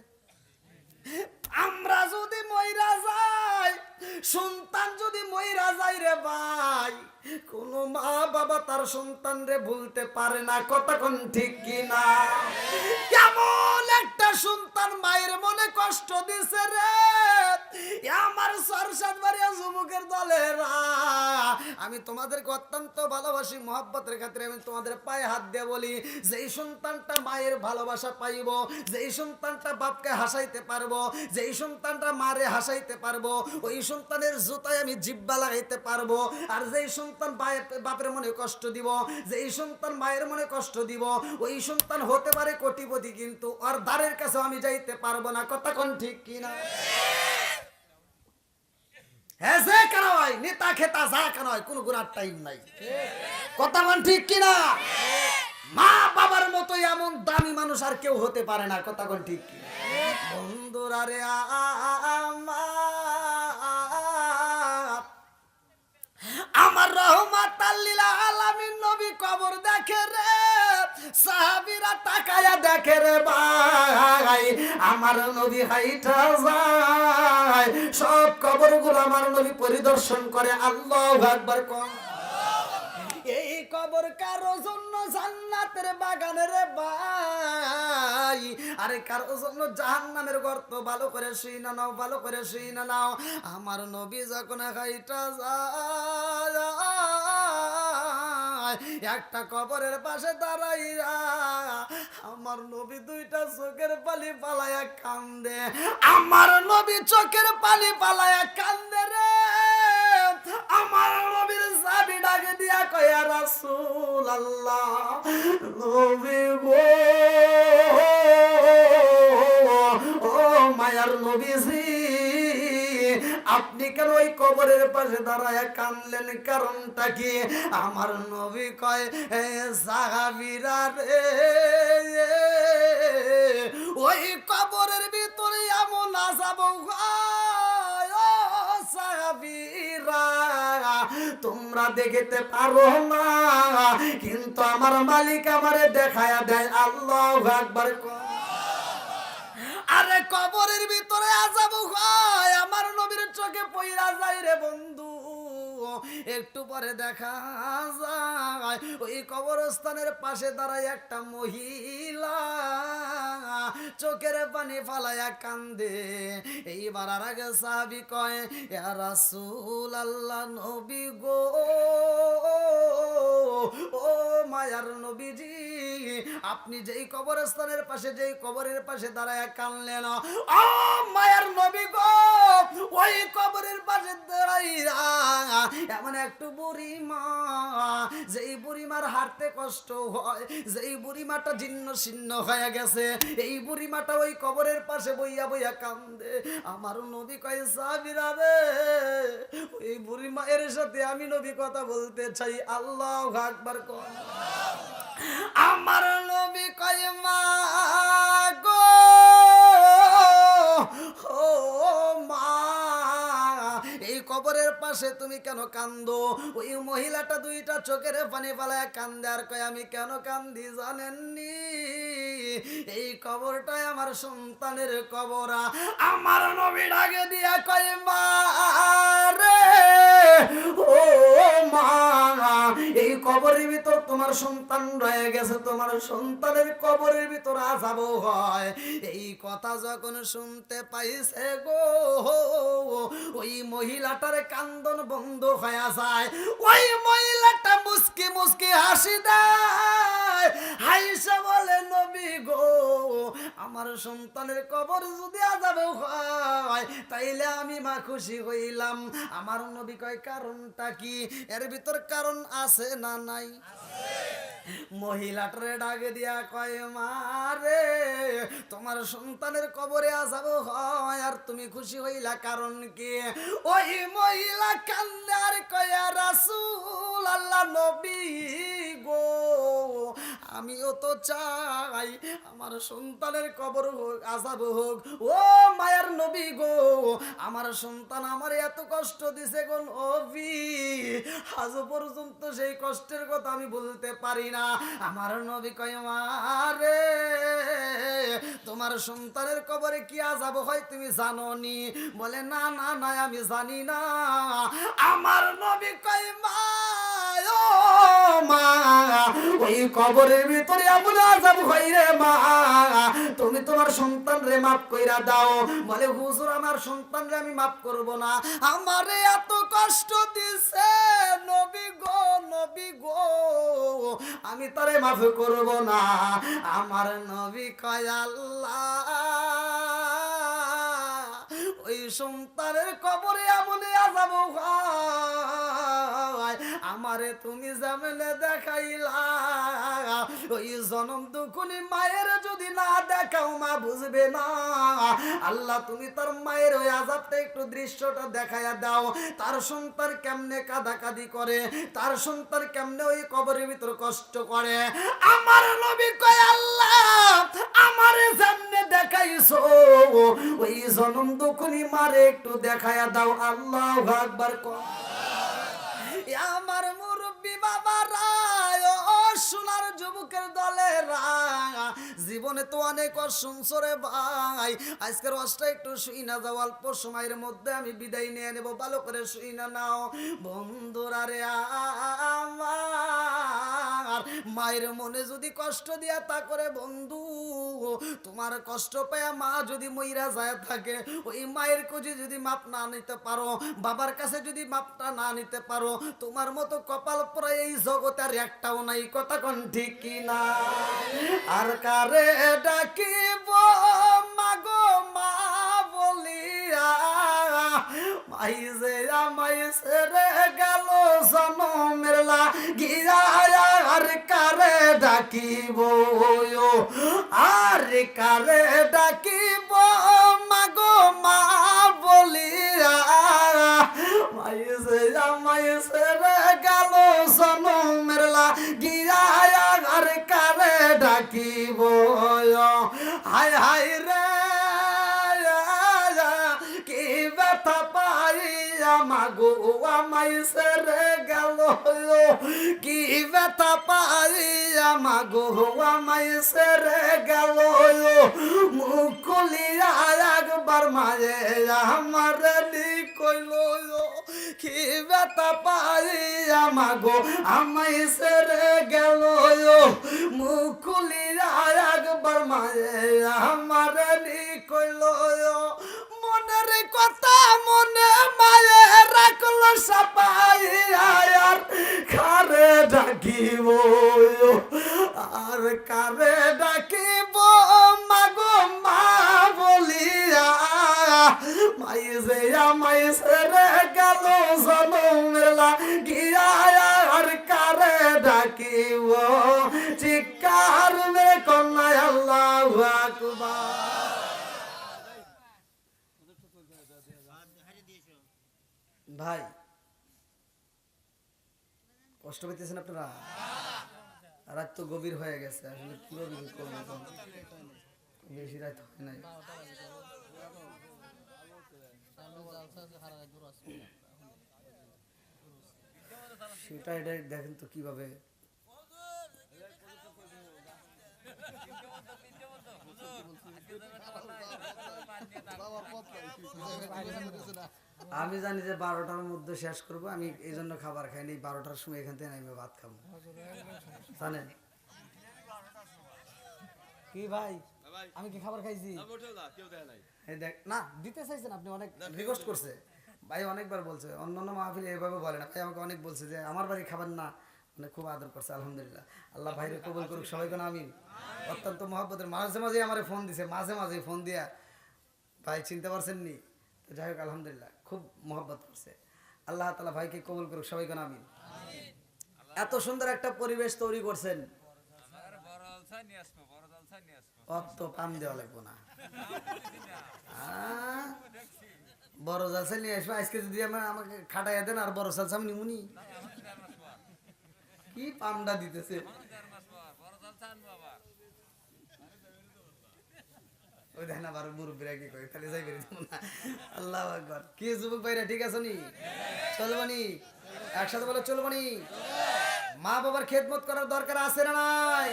[SPEAKER 1] আমরা যদি মইরা যাই, সন্তান যদি মইরা যায় রে ভাই, কোন মা বাবা তার সন্তান রে ভুলতে পারে না, কথা কোন ঠিক কি না? কেমন একটা সন্তান মায়ের মনে কষ্ট দিছে রে আমার সরসাদবাড়িয়া যুবকের দলেরা। আমি তোমাদেরকে অত্যন্ত ভালোবাসি, মহব্বতের খাতিরে আমি তোমাদের পায়ে হাত দিয়ে বলি, যেই সন্তানটা মায়ের ভালোবাসা পাইব, যেই সন্তানটা বাপকে হাসাইতে পারবো, যেই সন্তানটা মারে হাসাইতে পারবো, ওই সন্তানের জুতায় আমি জিব্বা লাগাইতে পারবো। আর যেই সন্তান বাপের মনে কষ্ট দিব, যেই সন্তান মায়ের মনে কষ্ট দিব, ওই সন্তান হতে পারে কোটিপতি, কিন্তু ওর দ্বারের কাছে আমি যাইতে পারবো না, কথা কোন ঠিক কিনা? হ্যাঁ যে কেন হয় নেতা খেতা যা কেন হয়, কোনো গুণার টাইম নাই, কথা কোন ঠিক কিনা? মা বাবার মতো এমন দামি মানুষ আর কেউ হতে পারে না, কথা কোন ঠিক কিনা? বন্ধুরা রে আমার রহমাতাল লিল আলামিন নবী কবর দেখে রে, সাহাবীরা তাকায়া দেখে রে ভাই, আমার নবী হাইটা যায়, সব কবরগুলো আমার নবী পরিদর্শন করে। আল্লাহু আকবার কোন। এই কবর কারো জন্য জান্নাতের বাগানের ভাই, আরে কারো জন্য জাহান্নামের গর্ত। ভালো করে শুই না নাও, ভালো করে শুই না নাও। আমার নবী যখন খাইটা যায়, একটা কবরের পাশে দাঁড়াইয়া আমার নবী দুইটা চোখের পানি পালায়া কান্দে, আমার নবী চোখের পানি পালায়া কান্দে রে। আমার নবীর সাবি ডাকে দিয়া কয় রাসূলুল্লাহ, নবী গো, ও মায়ার নবীজি, আপনি কেন ওই কবরের পাশে দাঁড়ায় কানলেন, কারণটা কি? আমার নবী কয়, সাহাবীরা রে, ওই কবরের ভিতরে এমন আযাব হয় ও সাহাবীরা, তোমরা দেখতে পারো না, কিন্তু আমার মালিক আমারে দেখায়া দেয়। আল্লাহু আকবার। আরে কবরের ভিতরে আযাব হয়, আমার নবীর চোখে পইরা যায় রে বন্ধু। একটু পরে দেখা যায় ওই কবরস্থানের পাশে দাঁড়ায় একটা মহিলা, চোখের পানি ফালায়া কান্দে। এইবার আর আগে সাহাবী কয়, ইয়া রাসূলুল্লাহ, নবী গো, ও মায়ার নবীজি, আপনি যেই কবরস্থানের পাশে, যেই কবরের পাশে দাঁড়ায় কানলেন, ও মায়ার নবী গো, ওই কবরের পাশে দাঁড়াইয়া এমন একটু বুড়ি মা, যেই বুড়ি মার হাঁটতে কষ্ট হয়, যেই বুড়ি মাটা জীর্ণ শীর্ণ হয়ে গেছে, এই বুড়ি মাটা ওই কবরের পাশে বইয়া বইয়া কান্দে। আমার নবী কয়, সাহাবীরা রে, ওই বুড়ি মায়ের সাথে আমি নবী কথা বলতে চাই। আল্লাহু আকবার কর। আমার নবী কয়, মা গো, ও মা, এই কবরের পাশে তুমি কেন কান্দো? ওই মহিলাটা দুইটা চোখের পানি ফালায় কান্দে আর কয়, আমি কেন কান্দি জানেননি? এই কবরটাই আমার সন্তানের কবর। আমার নবী ডাকে দিয়া কয়, মা রে, ও মা, এই কবরের ভিতর তোমার সন্তান রয়ে গেছে, তোমার সন্তানের কবরের ভিতর আযাব হয়। এই কথা যখন শুনতে পাইছে গো, ওই মহিলাটার কান্দন বন্ধ হয়ে যায়। ওই মহিলাটা মুস্কি মুস্কি হাসি দেয়, হাইসা বলে, নবী গো, আমার সন্তানের কবর যদি আযাব হয় তাইলে আমি মা খুশি হইলাম। আমার নবী কয়, কারণটা কি? এর ভিতর কারণ আছে না নাই? মহিলাটারে ডাকে দিয়া কয়, মা রে, তোমার সন্তানের কবরে আযাব হয় আর তুমি খুশি হইলা, কারণ কি? ওই মহিলা কান্দে আর কয়, রাসূলুল্লাহ, নবী গো, আমিও তো চাই আমার সন্তানের কবর হোক, আযাব হোক। ও মায়ার নবী গো, আমার সন্তান আমার এত কষ্ট দিছে গো নবী, আজ পর্যন্ত সেই কষ্টের কথা আমি বলতে পারি না। আমার নবী কয়, মা রে, তোমার সন্তানের কবরে কি আযাব হয় তুমি জানো নি? বলে, না না না, আমি জানি না। আমার নবী কয়, মা, ও মা, ওই কবরের ভিতরে এমন আযাব হয় রে মা, তুমি তোমার সন্তান রে মাফ কইরা দাও। বলে, হুজুর, আমার সন্তান রে আমি মাফ করব না, আমারে এত কষ্ট দিছে নবী গো, নবী গো, আমি তারে মাফ করব না। আমার নবী কয়, আল্লাহ, ওই সন্তানের কবরে এমন আযাব হয়, আমারে তুমি জামেলে দেখাইলা, ওই জনম দুঃখনি মায়ের যদি না দেখাও মা বুঝবে না। আল্লাহ, তুমি তার মায়ের ওই আযাবটা একটু দৃশ্যটা দেখাইয়া দাও, তার সন্তান কেমনে কাঁদাকাঁদি করে, তার সন্তান কেমনে ওই কবরের ভিতর কষ্ট করে। আমার নবী কয়, আল্লাহ, আমারে সামনে দেখাইছো, ওই জনম দুঃখনি মারে একটু দেখাইয়া দাও। আল্লাহু আকবার কর। আমার মুরব্বি বাবারা, ও সোনার যুবকের দলেরা, জীবনে তো অনেক শুনছো রে ভাই, আজকের ওয়াজটা একটু শুই না যাও, অল্প সময়ের মধ্যে আমি বিদায় নিয়ে নেব, ভালো করে শুই না নাও বন্ধুরা রে। আমার মায়ের মনে যদি কষ্ট দিয়া তা করে বন্ধু, তোমার কষ্ট পায়া মা যদি মইরা যায় থাকে, ওই মায়ের কাছে যদি মাপ না নিতে পারো, বাবার কাছে যদি মাপটা না নিতে পারো, তোমার মতো কপাল পরে এই জগতে আর একটাও নাই। কথা কোন ঠিক কি না? আর কারে ডাকিব মাগো মা বলিয়া, মাই যে আমায় ছেড়ে গেল জনমের লাগিয়া, আর কারে ডাকিব, আর কারে ডাকিব মাগো মা বলিয়া, মাইসে মাইসে রে গেল জনমের লাগিয়া আর কারে ডাকিব হায় হায় রে কি ব্যথা পাইয়া মাগো মাইসে রে গেল কি ব্যথা পাইয়া মাগো মাইসে রে গেল মুখ খুলিয়া একবার মায়ে আমার কইল কি ব্যথা পাইয়া মাগো মাইসে রে গেল মুখ খুলিয়া একবার মায়ে আমার কইল মনের কথা মনে মায়ে রাখল সাপাইয়া আর কারে ডাকিব আর কারে ডাকিব মাগো মা বলিয়া মাইসে মাইসে রে গেল জনমের লাগিয়া আর কারে ডাকিব চিৎকার মে কন্যা আল্লাহু আকবার। ভাই কষ্ট পেতেছেন আপনারা? রাত তো গভীর হয়ে গেছে, আসলে কিভাবে করবো, বেশি রাত হয় নাই। সেটা এটা দেখেন তো কিভাবে আমি জানি যে 12টার মধ্যে শেষ করব, আমি এই জন্য খাবার খাইনি। 12টার সময় এখান থেকে নামে ভাত খাবো, জানেন কি ভাই? আমি কি খাবার খাইছি? দেখ না দিতে চাইছেন আপনি, অনেক রিকোয়েস্ট করছে ভাই, অনেকবার বলছে, অন্যান্য মাহফিলে এইভাবে বলে না ভাই, আমাকে অনেক বলছে যে আমার বাড়ি খাবার না, মানে খুব আদর করছে। আলহামদুলিল্লাহ, আল্লাহ ভাইরে কবুল করুক সবাইকে, আমিন। অত্যন্ত মহব্বতের, মাঝে মাঝে আমার ফোন দিছে, মাঝে মাঝে ফোন দিয়া ভাই চিনতে পারছেন নি, তো যাই হোক আলহামদুলিল্লাহ খুব মহব্বত করছে। আল্লাহ তাআলা ভাইকে কবুল করুক সবাইকে, আমিন। এত সুন্দর একটা পরিবেশ তৈরি করছেন, অত পাম দেওয়া লাগবো না, বড় জালসা নিয়ে আসবো আজকে। যদি আমাকে খাটাইয়া দেন আর বড় জালসা আমি নিমুনি, কি পামটা দিতেছে। ওই দেখেন আবার মুরব্বীরা কি করে, তাহলে যাই বেরিয়ে না। আল্লাহু আকবার। কি যুবক ভাইরা ঠিক আছে নি? চলবনি একসাথে, বলে চলবনি। মা বাবার খেদমত করার দরকার আছে না নাই?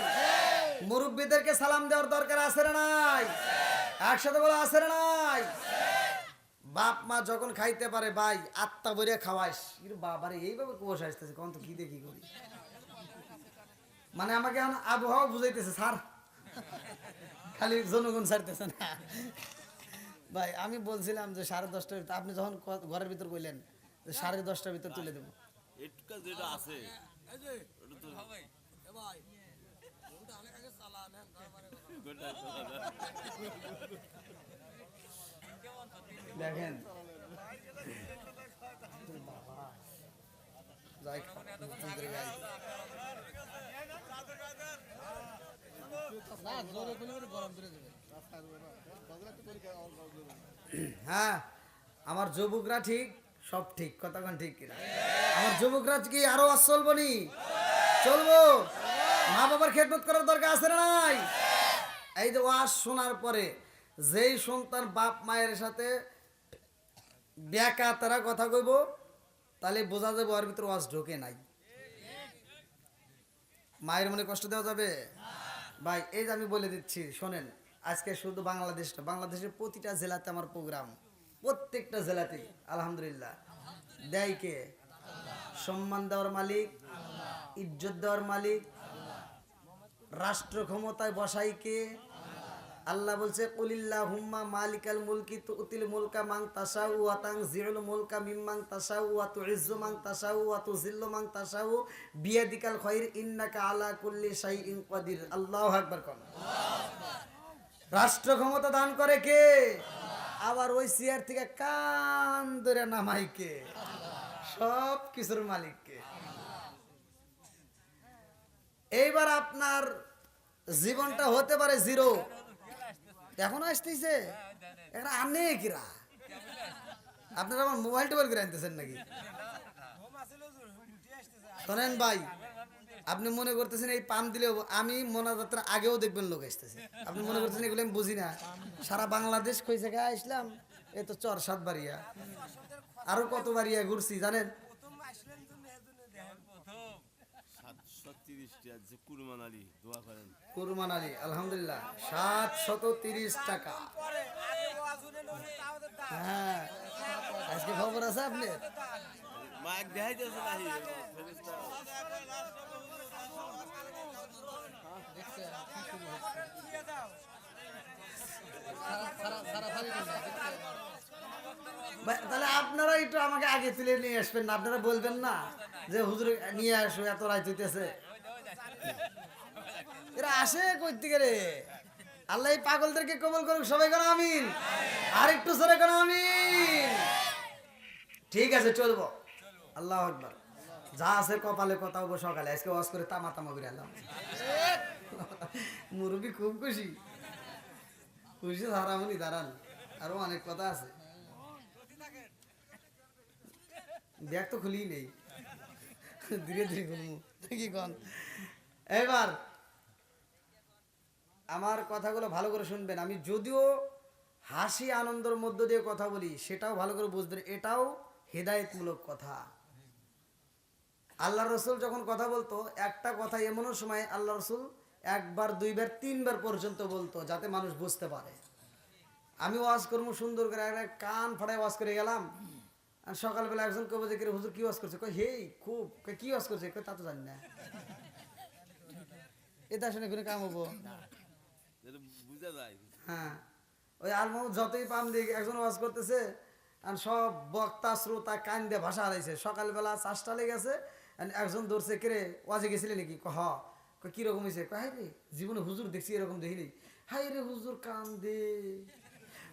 [SPEAKER 1] মুরব্বীদেরকে সালাম দেওয়ার দরকার আছে না নাই? একসাথে বলে আছে না নাই? বাপ মা যখন খাইতে পারে ভাই আত্মা ভরে খাওয়াইস, কিন্তু বাবারে এইভাবে কুয়াশ আসতেছে, কোন তো কি দেখি করি, মানে আমাকে এখন আবহাওয়া বুঝাইতেছে স্যার, খালি জনগণ ছাড়তেছে না ভাই। আমি বলছিলাম যে 10:30টার ভিতর, আপনি যখন ঘরের ভিতর কইলেন যে 10:30টার ভিতর তুলে দেবো, যেটা আছে দেখেন হ্যাঁ, আমার যুবকরা ঠিক, সব ঠিক, কতক্ষণ ঠিক কিনা? আমার যুবকরা কি আরো চলবো নি? চলবো। মা বাবার খেদমত করার দরকার আছে না নাই? এই যে ওয়াজ শোনার পরে যেই সন্তান বাপ মায়ের সাথে ব্যাকা তারা কথা কইব, তাহলে বোঝা যাবে ওর ভিতরে ওয়াজ ঢোকে নাই। মায়ের মনে কষ্ট দেওয়া যাবে ভাই? এই যে আমি বলে দিচ্ছি শোনেন, আজকে শুধু বাংলাদেশ না, বাংলাদেশের প্রতিটা জেলাতে আমার প্রোগ্রাম, প্রত্যেকটা জেলাতে আলহামদুলিল্লাহ। দেয় কে? সম্মান দেওয়ার মালিক, ইজ্জত দেওয়ার মালিক, রাষ্ট্র ক্ষমতায় বসাই কে? আল্লাহ বলছে কুলিল্লাহুম্মা মালিকাল মুলকি তুতিল মুলকা মান তাশাউ ওয়া তানজিউল মুলকা মিম্মান তাশাউ ওয়া তুইজ্জু মান তাশাউ ওয়া তুযিল্লু মান তাশাউ বিয়াদিকাল খায়র ইন্নাকা আলা কুল্লি শাইইন কাদির। আল্লাহু আকবার। কোন রাষ্ট্র ক্ষমতা দান করে কে? আবার ওই চেয়ার থেকে কান ধরে নামাই কে? সব কিছুর মালিক কে? এইবার আপনার জীবনটা হতে পারে জিরো, এখন আসতেছে এরা অনেকরা আপনারা আমার মোবাইল টোবাইল করে আনতেছেন নাকি? শোনেন ভাই, আপনি মনে করতেছেন এই পাম দিলে আমি মোনাজাতের আগেও দেখবেন লোক আসতেছে। আপনি মনে করতেছেন এগুলো আমি বুঝি না? সারা বাংলাদেশ কই জায়গায় আসলাম, এই তো চর সাত বাড়িয়া, আরো কত বাড়িয়া ঘুরছি জানেন?
[SPEAKER 2] 730 কুরবান আলী দোয়া করেন।
[SPEAKER 1] কুরবান আলী আলহামদুলিল্লাহ 730 টাকা। হ্যাঁ, আজকে খবর আছে আপনি?
[SPEAKER 2] মাইক দেখাইতেছে নাহি
[SPEAKER 1] তাহলে আপনারা একটু আমাকে আগে তুলে নিয়ে আসবেন না? আপনারা বলবেন না যে হুজুর নিয়ে আসো, এত রাত হইতেছে? এরা আসে কই থেকে রে? আল্লাহ এই পাগলদেরকে কবুল করুক, সবাই করো আমিন। আর একটু জোরে করো আমিন। ঠিক আছে, চলবো। আল্লাহু আকবার। যা আছে কপালে কথা হবো সকালে, আজকে ওয়াজ করে তামা তামা করে আলাম। মুরব্বী খুব খুশি, খুশি হারামনি দাঁড়ান, আরো অনেক কথা আছে। ব্যাগ তো খুলি নেই, ধীরে ধীরে খুলবো কি কন? এবার আমার কথাগুলো ভালো করে শুনবেন। আমি যদিও হাসি আনন্দের মধ্য দিয়ে কথা বলি, সেটাও ভালো করে বুঝবেন, এটাও হেদায়েতমূলক কথা। আল্লাহ রসুল যখন কথা বলতো, একটা কথা এমনও সময় আল্লাহ রসুল একবার, দুইবার, তিনবার পর্যন্ত বলতো, যাতে মানুষ বুঝতে পারে। আমি ওয়াজ করবো সুন্দর করে, একটা কান ফাটায় ওয়াজ করে গেলাম, আর সকালবেলা একজন কবে যে হুজুর কি ওয়াজ করছে, কই হেই খুব, কি ওয়াজ করছে, কই তা তো জানি না। এটা শুনে কোনো কাম হবো?
[SPEAKER 2] বুঝা যায়।
[SPEAKER 1] হ্যাঁ, ওই আলমাউদ যতই পাম দিক, একজন ওয়াজ করতেছে আর সব বক্তা শ্রোতা কান দিয়ে ভাষা হারাইছে। সকালবেলা 4টা লেগেছে, একজন ধরছে, কেরে ওয়াজে গেছিলে নাকি? হ। কিরকম হয়েছে? হাই রে, জীবনে হুজুর দেখছি এরকম দেখিনি। হাই রে, হুজুর কান দে,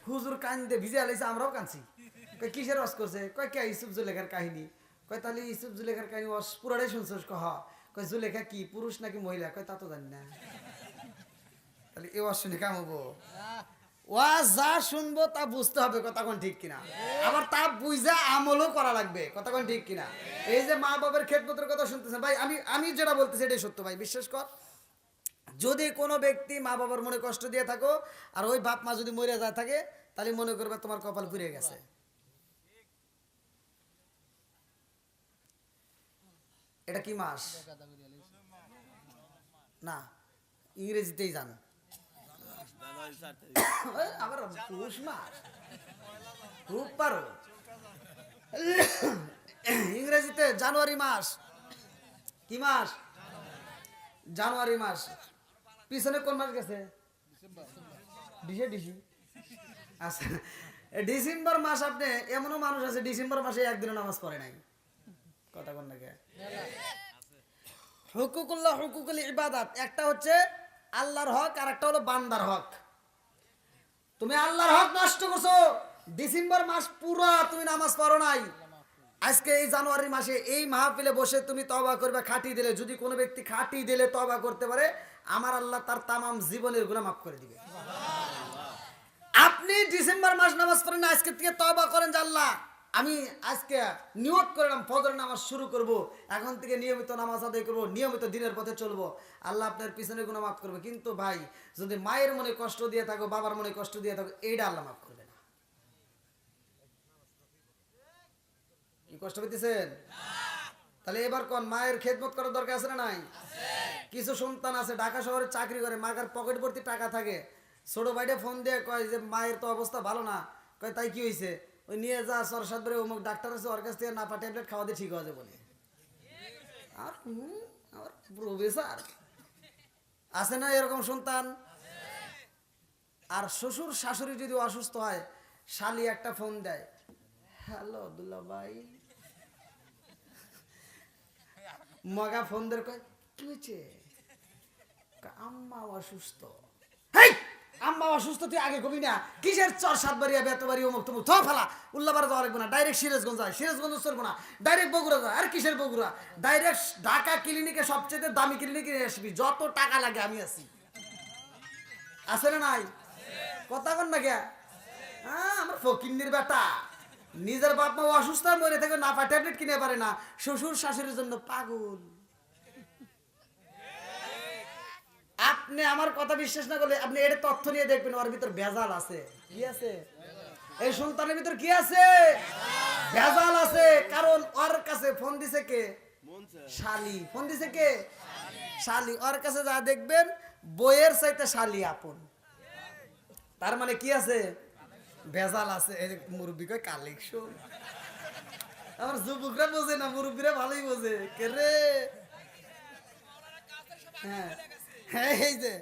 [SPEAKER 1] হুজুর কান দে ভিজে হালাইছে, আমরাও কানছি। কিসের ওয়াজ করছে? কে ইউসুফ জুলেখার কাহিনী। তাহলে ইউসুফ জুলেখার কাহিনী ওয়াজ পুরাটাই শুনছিস? জুলেখা কি পুরুষ নাকি মহিলা? তা তো জানি না। তাহলে এ ওয়াজ শুনে কাম হবো? ওয়াজ যা শুনবো তা বুঝতে হবে, কথা কোন ঠিক কিনা? আবার তা বুঝা আমলও করা লাগবে, কথা কোন ঠিক কিনা? এই যে মা বাবার খেদমতের কথা শুনতেছেন ভাই, আমি যেটা বলতেছি এটাই সত্য ভাই, বিশ্বাস কর। যদি কোনো ব্যক্তি মা বাবার মনে কষ্ট দিয়ে থাকো, আর ওই বাপ মা যদি মরে যায় থাকে, তাহলে মনে করবে তোমার কপাল পুড়ে গেছে। এটা কি মাস? না, ইংরেজিতেই জান। আবার পুষ মাস খুব পারো। ইংরেজিতে জানুয়ারি মাস। কি মাস? জানুয়ারি মাস। পিছনে কোন মাস গেছে? আচ্ছা, ডিসেম্বর মাস। আপনি এমনও মানুষ আছে ডিসেম্বর মাসে একদিনও নামাজ পড়ে নাই, কথা কোন নাকি? হুকুকুল্লাহ, হুকুকুল ইবাদাত, একটা হচ্ছে আল্লাহর হক, আর একটা হলো বান্দার হক। তুমি আল্লাহর হক নষ্ট করছো, ডিসেম্বর মাস পুরো তুমি নামাজ পড়ো নাই। আজকে এই জানুয়ারি মাসে এই মাহফিলে বসে তুমি তওবা করবে, খাঁটি দিলে। যদি কোনো ব্যক্তি খাঁটি দিলে তওবা করতে পারে, আমার আল্লাহ তার তামাম জীবনের গুনাহ মাফ করে দিবে। আপনি ডিসেম্বর মাস নামাজ পড়েন না, আজকে থেকে তওবা করেন যে আল্লাহ, আমি আজকে নিয়ত করলাম ফজর নামাজ শুরু করব, এখন থেকে নিয়মিত নামাজ আদায় করব, নিয়মিত দিনের পথে চলবো, আল্লাহ আপনার পিছনে গুনাহ মাফ করবে। কিন্তু ভাই, যদি মায়ের মনে কষ্ট দিয়ে থাকো, বাবার মনে কষ্ট দিয়ে থাকো, এইটা আল্লাহ মাফ করবে না। কি কষ্ট পেতেছেন? তাহলে এবার কোন মায়ের খেদমত করার দরকার আছে না নাই? কিছু সন্তান আছে ঢাকা শহরে চাকরি করে, মায়ের পকেট ভর্তি টাকা থাকে, ছোট ভাইটা ফোন দিয়ে কয় যে মায়ের তো অবস্থা ভালো না। কয় তাই কি হয়েছে? ওই নিয়ে যা সরসাদরে অমুক ডাক্তার আছে, ওর কাছ থেকে নাপা ট্যাবলেট খাওয়া দিয়ে ঠিক হয়ে যাবে বলে। আর আমার প্রফেসর আছে না এরকম সন্তান? আর শ্বশুর শাশুড়ি যদি অসুস্থ হয়, শালি একটা ফোন দেয়, হ্যালো দুল্লা ভাই, মগা ফোন দের কয় কি হয়েছে? আম্মা অসুস্থ। আম্মা অসুস্থ, তুই আগে কবি না, কিসের চর সাত বাড়ি এত বাড়ি অমুক তমুক থ ফেলা, উল্লাপাড়া যাওয়া লাগবে না, ডাইরেক্ট সিরাজগঞ্জ যায়, সিরাজগঞ্জ চলবো না, ডাইরেক্ট বগুড়া যায়। আর কিসের বগুড়া? ডাইরেক্ট ঢাকা ক্লিনিকে, সবচেয়ে দামি ক্লিনিকে নিয়ে আসবি, যত টাকা লাগে আমি আছি। আছে না নাই? কথা কন না কে? হ্যাঁ, আমার ফকিন্নির বেটা নিজের বাপ মা অসুস্থ মরে থেকে না পায়, ট্যাবলেট কিনে পারে না, শ্বশুর শাশুড়ির জন্য পাগল। আপনি আমার কথা বিশ্বাস না করলে আপনি এর তথ্য নিয়ে দেখবেন, ওর ভিতর ভেজাল আছে। কি আছে? এই সন্তানের ভিতর কি আছে? ভেজাল আছে। কারণ ওর কাছে ফোন দিছে কে? শালি। ফোন দিছে কে? শালি। ওর কাছে যা দেখবেন বইয়ের চাইতে শালি আপন। তার মানে কি আছে? ভেজাল আছে। মুরব্বী কয় কালেকশন। আমার যুবকরা বোঝে না, মুরব্বীরা ভালোই বোঝে। কে রে? হ্যাঁ হ্যাঁ, এই যে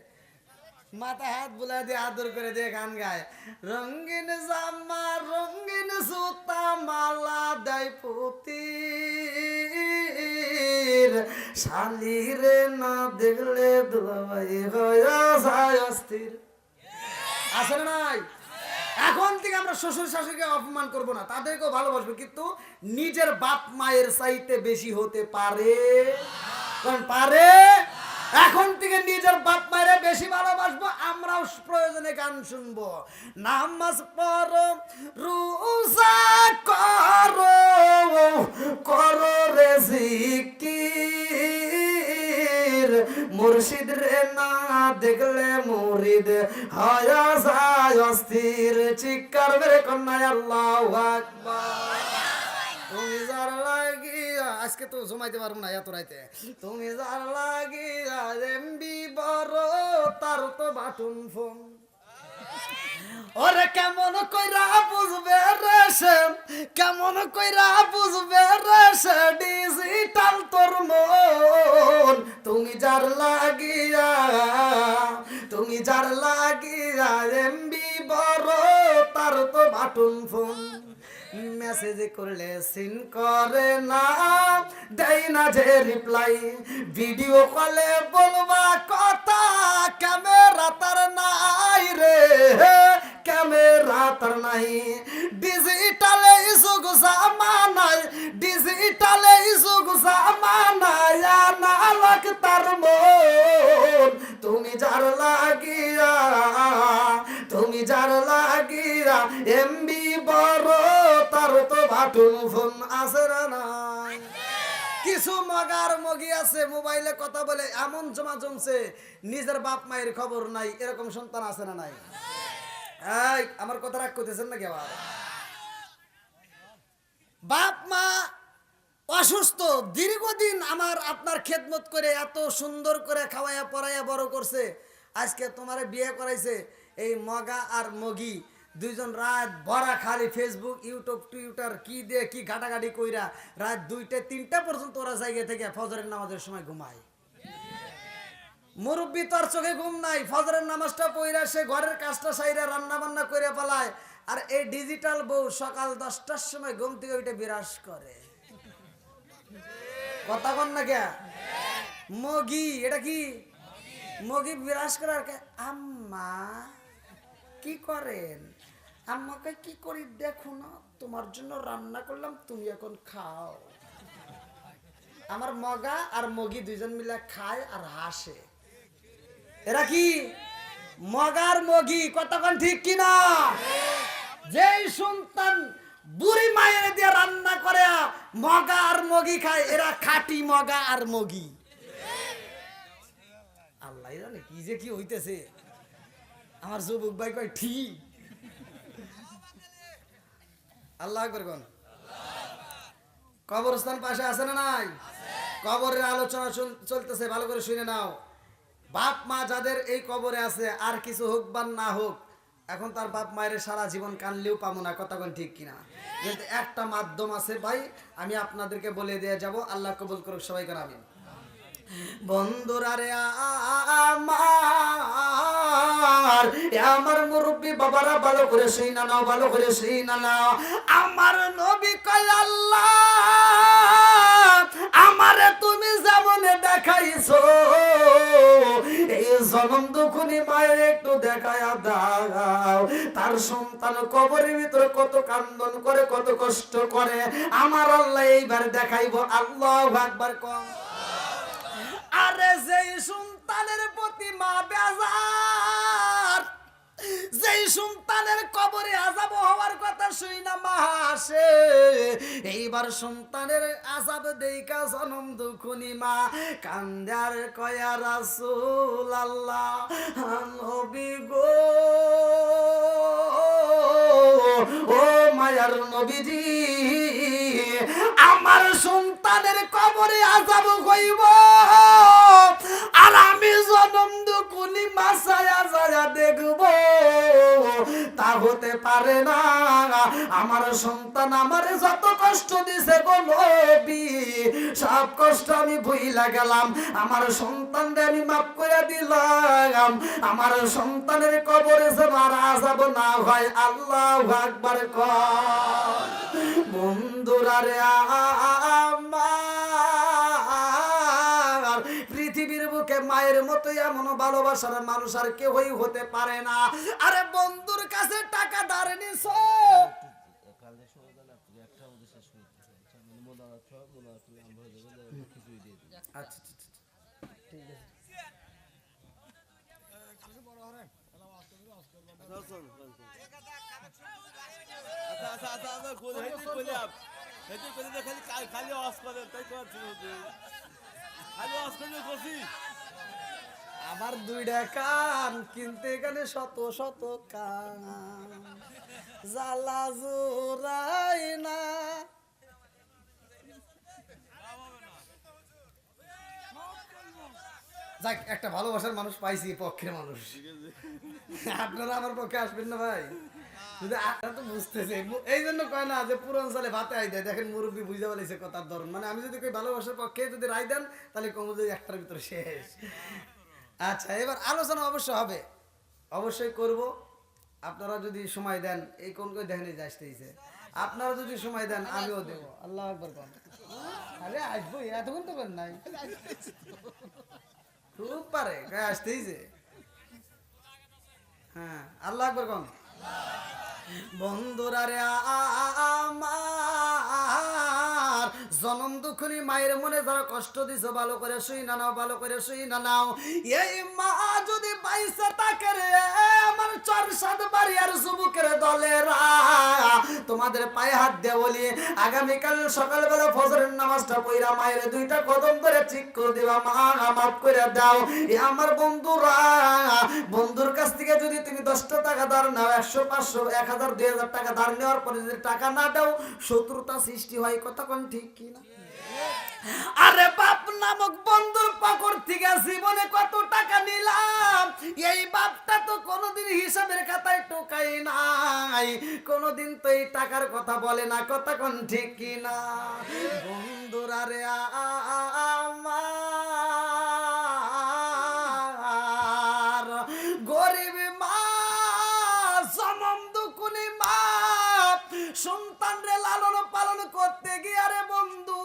[SPEAKER 1] মাথা হাত বুলা দিয়ে আদর করে দিয়ে গান গায়, রঙিন জামা রঙিন সুতা মালা দেয় পুতির, শালিরে না দেখলে দুলাভাই হয়ে যায় অস্থির। আছে না নাই? এখন থেকে আমরা শ্বশুর শাশুড়িকে অপমান করব না, তাদেরকেও ভালোবাসবো, কিন্তু নিজের বাপ মায়ের চাইতে বেশি হতে পারে? কারণ পারে। এখন থেকে নিজের বাপ মায়ের বেশি ভালোবাসবো। আমরাও প্রয়োজনে গান শুনবো, নামাজ পড়ো রোজা করো, করো রে জিকির, মুর্শিদ রে না দেখলে মুরিদ হয় যায় অস্থির। চিৎকার মেরে কন্যায় আল্লাহু আকবার। তুমি যার লাগিয়া, আজকে তো জমাইতে পারবো না এত রাইতে, তুমি যার লাগিয়া এমবি বড় তার তো বাটন ফোন। ওরে কেমন কইরা বুঝবে রে সে, কেমন কইরা বুঝবে রে সে ডিজিটাল তোর মন। তুমি যার লাগিয়া, তুমি যার লাগিয়া এমবি বড় তার তো বাটন ফোন। মেসেজ করলে সিন করে না, দেয় না যে রিপ্লাই, ভিডিও কলে বলবা কথা ক্যামেরা তার নাই রে, ক্যামেরা তার নাই। ডিজিটালে যুগ জামানায়, ডিজিটালে যুগ জামানায় আনালক তার মন। তুমি যার লাগিয়া, তুমি যার লাগিয়া এমবি বড় তার তো বাটন ফোন। আছে না নাই? কিছু মগার মগি আছে মোবাইলে কথা বলে এমন জমা জমছে, নিজের বাপ মায়ের খবর নাই। এরকম সন্তান আছে না নাই? এই আমার কথা রাগ করতেছেন নাকি? আবার বাপ মা অসুস্থ, দীর্ঘদিন আমার আপনার খেদমত করে এত সুন্দর করে খাওয়াইয়া পড়াইয়া বড় করছে, আজকে তোমারে বিয়ে করাইছে। এই মগা আর মগি দুইজন রাত ভরা খালি ফেসবুক ইউটিউব টুইটার কি দিয়ে কি ঘাটাঘাটি কইরা রাত 2টা 3টা পর্যন্ত ওরা জায়গা থেকে ফজরের নামাজের সময় ঘুমায়। মুরব্বী তোর চোখে ঘুম নাই, ফজরের নামাজটা পইরা সে ঘরের কাজটা সাইরা রান্না বান্না করে পালায়, আর এই ডিজিটাল বউ সকাল 10টার সময় ঘুম থেকে ওইটা বিরাজ করে। কথা কন না কে? মগি, এটা কি মগি বিরাজ করে আর কে, আম্মা কি করেন? আম্মাকে কি করি দেখো না, তোমার জন্য রান্না করলাম, তুমি এখন খাও। আমার মগা আর মগি দুইজন মিলে খায় আর হাসে। এরা কি মগার মগি? কতক্ষণ ঠিক কিনা? যেই সন্তান বুড়ি মায়ের দিয়ে রান্না করে মগা আর মগি খায়, এরা খাঁটি মগা আর মগি। আল্লাহ জানে কি যে কি হইতেছে। আমার যুবক ভাই কয় ঠিক। আল্লাহ আকবার কোন? কবরস্থান পাশে আছে না নাই? কবরের আলোচনা চলতেছে, ভালো করে শুনে নাও। বাপ মা যাদের এই কবরে আছে, আর কিছু হোক বা না হোক, এখন তার বাপ মায়ের সারা জীবন কানলেও পাবো না। কতক্ষণ ঠিক কিনা? কিন্তু একটা মাধ্যম আছে ভাই, আমি আপনাদেরকে বলে দিয়ে যাব। আল্লাহ কবুল করুক সবাইকে, আমিন। বন্ধুরা রে আমার, আমার মুরব্বী বাবারা ভালো করে শুই না নাও, ভালো করে শুই না নাও। আমার নবী কয় আল্লাহ আমারে তুমি যেমন দেখাইছো, এই জনম দুখুনি মায়ের একটু দেখায়া দাও। তার সন্তান কবরের ভিতরে কত কান্দন করে, কত কষ্ট করে, আমার আল্লাহ এইবার দেখাইবো। আল্লাহু আকবার কম। আরে যেই সন্তানের প্রতি মা বেজার, যেই সন্তান সন্তানের কবরে আযাব হওয়ার কথা শুই না মা আসে, এইবার সন্তানের আযাব দেইকা জনম দুখুনি মা কান্দার কয়া রাসূলুল্লাহ নবী গো, ও মায়ার নবীজি, আমার সন্তানের কবরে আযাব হইব আর আমি জনম দুকুনি মাসায়া যায়া দেখব, তা হতে পারে না। আমার সন্তান আমারে যত কষ্ট দিছে গো নবী, সব কষ্ট আমি ভুইলা গেলাম, আমার সন্তানরে আমি মাফ করে দিলাম, আমার সন্তানের কবরে যেন আর আযাব না হয়। আল্লাহু আকবার কর। বন্ধুরা রে আমার, পৃথিবীর বুকে মায়ের মতো এমন ভালোবাসার মানুষ আর কেউই হতে পারে না। আরে বন্ধুর কাছে টাকা ধার নিছ, আচ্ছা ঠিক আছে।
[SPEAKER 2] খালি অস করে তাই করছি, খালি অস করে করছি।
[SPEAKER 1] আমার দুইটা কান কিন্তু এখানে শত শত কান, জ্বালা জোড়াই না। যাক, একটা ভালোবাসার মানুষ পাইছি, পক্ষের মানুষ। আপনারা আমার পক্ষে আসবেন না ভাই? যদি আপনারা তো বুঝতেছে, এই জন্য কয় না যে পুরো অঞ্চলে ভাতে আই দেয়। দেখেন মুরব্বী বুঝতে পারছে কথার ধরন। মানে আমি যদি কই ভালোবাসার পক্ষে যদি রায় দেন, তাহলে কমে যদি একটার ভিতরে শেষ। আচ্ছা, এবার আলোচনা অবশ্য হবে, অবশ্যই করব। আপনারা যদি সময় দেন, এই কোন কই দেখেন যে আসতেইছে, আপনারা যদি সময় দেন আমিও দেব। আল্লাহু আকবার কোন। আরে আসবো, এতক্ষণ তো করেন নাই, খুব পারে আসতেইছে। হ্যাঁ, আল্লাহু আকবার কোন। বন্ধুরা রে আমার, জনম দুঃখনি মায়ের মনে যারা কষ্ট দিছো, ভালো করে শুই না নাও, ভালো করে শুই না নাও। এই মা যদি বাইসা থাকে রে আমার চরসাদ বাড়িয়ার যুবকের দলেরা, তোমাদের পায়ে হাত দিয়ে বলি, আগামীকাল সকালবেলা ফজরের নামাজটা পড়া মায়ের দুইটা কদম করে ঠিক করে দিবা, মা মাফ করে দাও। এ আমার বন্ধুরা, বন্ধুর কাছ থেকে যদি তুমি 10টা টাকা ধার নাও, 100, 500, 1000, 2000 টাকা ধার নেওয়ার পরে যদি টাকা না দাও, শত্রুতা সৃষ্টি হয়। কথা কোন ঠিক কি না? আরে বাপ নামক বন্ধুর পকর থেকে জীবনে কত টাকা নিলাম, এই বাপটা তো কোনোদিন হিসাবের খাতায় টোকাই নাই, কোনোদিন তো এই টাকার কথা বলে না। কথা কোন ঠিক কি না? বন্ধুরা রে আমার, গরিব মা, জনম দুকুনি মা, সন্তান রে লালন পালন করতে গিয়ে আরে বন্ধু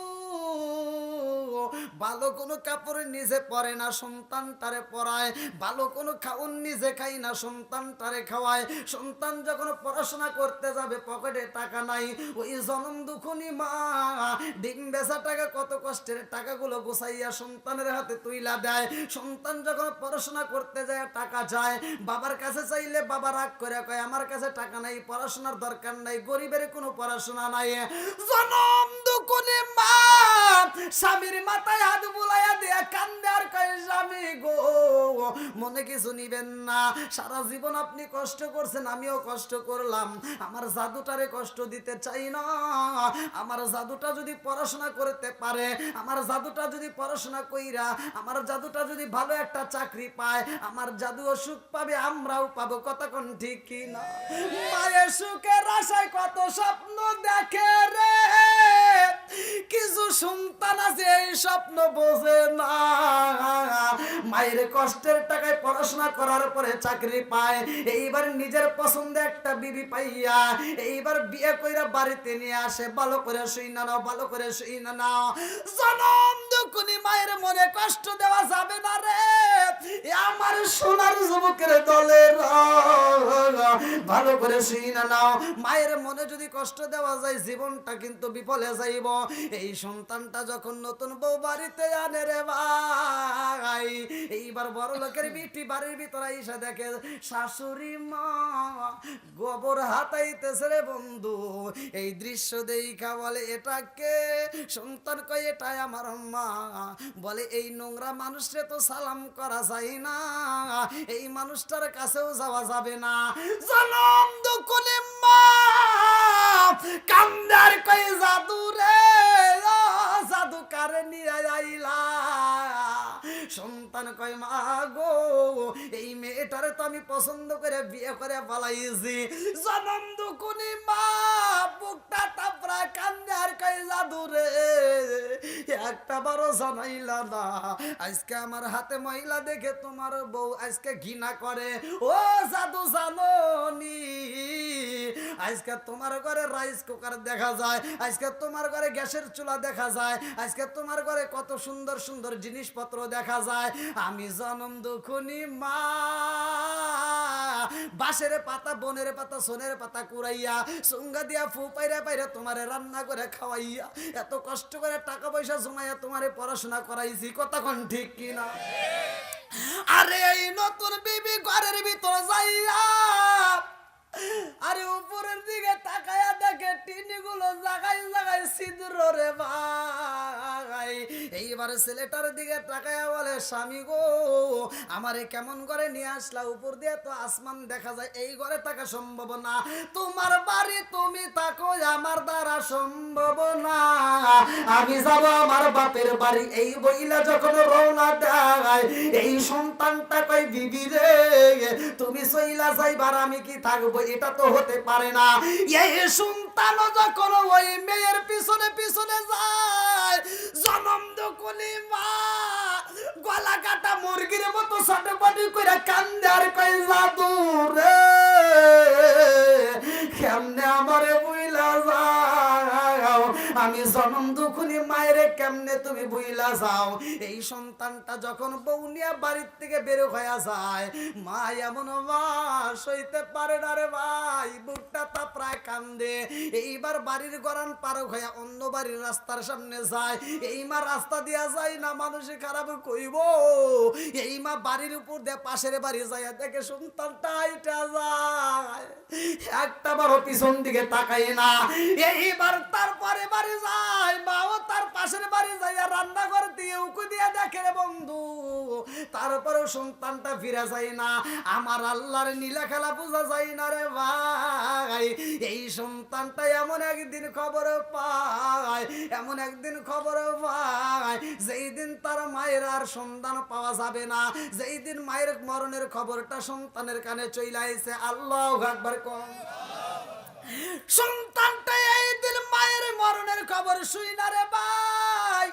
[SPEAKER 1] ভালো কোনো কাপড় নিজে পরে না, সন্তান তারে পরায়, ভালো কোনো খাওন নিজে খাই না, সন্তান তারে খাওয়ায়। সন্তান যখন পড়াশোনা করতে যাবে, পকেটে টাকা নাই, ওই জনম দুখুনি মা ডিম বেচা টাকা, কত কষ্টের টাকাগুলো গোছাইয়া সন্তানের হাতে তুইলা দেয়। সন্তান যখন পড়াশোনা করতে যায়, টাকা চায়, বাবার কাছে চাইলে বাবা রাগ করে কয় আমার কাছে টাকা নাই, পড়াশোনার দরকার নাই, গরিবের কোনো পড়াশোনা নাই। জনম দুখুনি মা স্বামীর মাথায় হাত বুলাইয়া দিয়া কান্দে আর কয়, স্বামী গো মনে কিছু নিবেন না, সারা জীবন আপনি কষ্ট করছেন, আমিও কষ্ট করলাম, আমার জাদুটারে কষ্ট দিতে চাই না। আমার জাদুটা যদি পড়াশোনা করতে পারে, আমার জাদুটা যদি পড়াশোনা কইরা, আমার জাদুটা যদি ভালো একটা চাকরি পায়, আমার জাদুও সুখ পাবে, আমরাও পাবো। কথা কোন ঠিক কি না? মায়ের সুখের আশায় কত স্বপ্ন দেখে রে, কিছু সন্তান আছে এই স্বপ্ন বোঝে না। মায়ের কষ্টের টাকায় পড়াশোনা করার পরে চাকরি পায়, এইবার নিজের পছন্দে একটা বিবি পাইয়া এইবার বিয়ে কইরা বাড়িতে নিয়ে আসে, ভালো করে শুই না নাও, ভালো করে শুই না নাও। জনম দুকুনি মায়ের মনে কষ্ট দেওয়া যাবে না রে। আমার সোনার যুবকের দলের ভালো করে শুইনা নাও, মায়ের মনে যদি কষ্ট দেওয়া যায় জীবনটা কিন্তু বিফলে যাইব। এই সন্তানটা যখন নতুন বউ বাড়িতে আনে রে ভাই, এইবার বড় লোকের বিটি বাড়ির ভিতরে এসে দেখে শাশুড়ি মা গোবর হাতাইতেছে রে বন্ধু। এই দৃশ্য দেখা বলে এটা কে? সন্তান কয় এটাই আমার মা। বলে এই নোংরা মানুষরে তো সালাম করা যায় না, এই মানুষটার কাছেও যাওয়া যাবে না। জনম দুকুনি মা কান্দার কয় জাদু রে, ও জাদু কারে নিয়ে আইলা? সন্তান কয় মা গো, এই মেয়েটারে তো আমি পছন্দ করে বিয়ে করে পালাইছি। জনম দুকুনি মা বুকটা তাপরা কান্দে আর কয় জাদু রে, একটা বারো জানাইলা না। আজকে আমার হাতে মহিলা দেখে তোমার বউ আজকে ঘৃণা করে। ও জাদু জানোনি, আজকে তোমার ঘরে রাইস কুকার দেখা যায়, আজকে তোমার ঘরে গ্যাসের চুলা দেখা যায়, আজকে তোমার ঘরে কত সুন্দর সুন্দর জিনিসপত্র দেখা যায়। আমি জনম দুখুনি মা বাঁশের পাতা, বনের পাতা, সোনের পাতা কুড়াইয়া সুঙ্গা দিয়া ফু পাইরা পাইরা তোমারে রান্না করে খাওয়াইয়া এত কষ্ট করে টাকা পয়সা জমাইয়া তোমারে পড়াশোনা করাইছি। কতক্ষণ ঠিক কিনা? আরে এই নতুন বিবি ঘরের ভিতর যাইয়া আরে উপরের দিকে তাকায়া দেখে টিনগুলো জাগাই জাগাই ছিদ্র রে ভাই। এইবার ছেলেটার দিকে তাকায়া বলে স্বামী গো, আমারে কেমন করে নিয়ে আসলা? উপর দিয়ে তো আসমান দেখা যায়, এই ঘরে থাকা সম্ভব না। তোমার বাড়ি তুমি থাকো, আমার দ্বারা সম্ভব না। আমি যাব আমার বাপের বাড়ি। এই বইলা যখন রওনা দেয়, এই সন্তানটা কই বিবি রে তুমি সইলা যাইবার আমি কি থাকবো? এটা তো হতে পারে না। এই সন্তান যখন ওই মেয়ের পিছনে পিছনে যায়, জনম দুকুনি মা গলা কাটা মুরগির মতো ছটপটি করে কান্দে আর কই জাদু রে, কেমনে আমারে বুইলা যাও? আমি জনম দুকুনি মায়ের কেমনে তুমি বুইলা যাও? এই সন্তানটা যখন বউ নিয়ে বাড়ির থেকে বের হয়ে যায়, মা এমন মা সইতে পারে না রে ভাই, বুকটা তা প্রায় কান্দে। এইবার বাড়ির গরান পার হয়ে অন্য বাড়ির রাস্তার সামনে যায়। এই মা রাস্তা দিয়া যায় না, মানুষে খারাপ কইব। এই মা বাড়ির উপর দিয়ে পাশের বাড়ি যায়, দেখে সন্তানটা হাইটা যায়, একটা বারো পিছন দিকে তাকাই না। এইবার তারপরে বাড়ি যায়, মাও তার পাশের বাড়ি যায়, রান্নাঘর দিয়ে উকু দিয়ে দেখে রে বন্ধু, তারপরেও সন্তানটা ফিরে যায় না। আমার আল্লাহর নীলা খেলা বোঝা যায় না রে ভাই। এই সন্তানটা এমন একদিন খবর পায়, এমন একদিন খবর পায় যেই দিন তার মায়ের আর সন্তান পাওয়া যাবে না, যেই দিন মায়ের মরণের খবরটা সন্তানের কানে চলে আইছে। আল্লাহু আকবার কম। সন্তানটা এই দিন মায়ের মরণের খবর শুই না রে ভাই,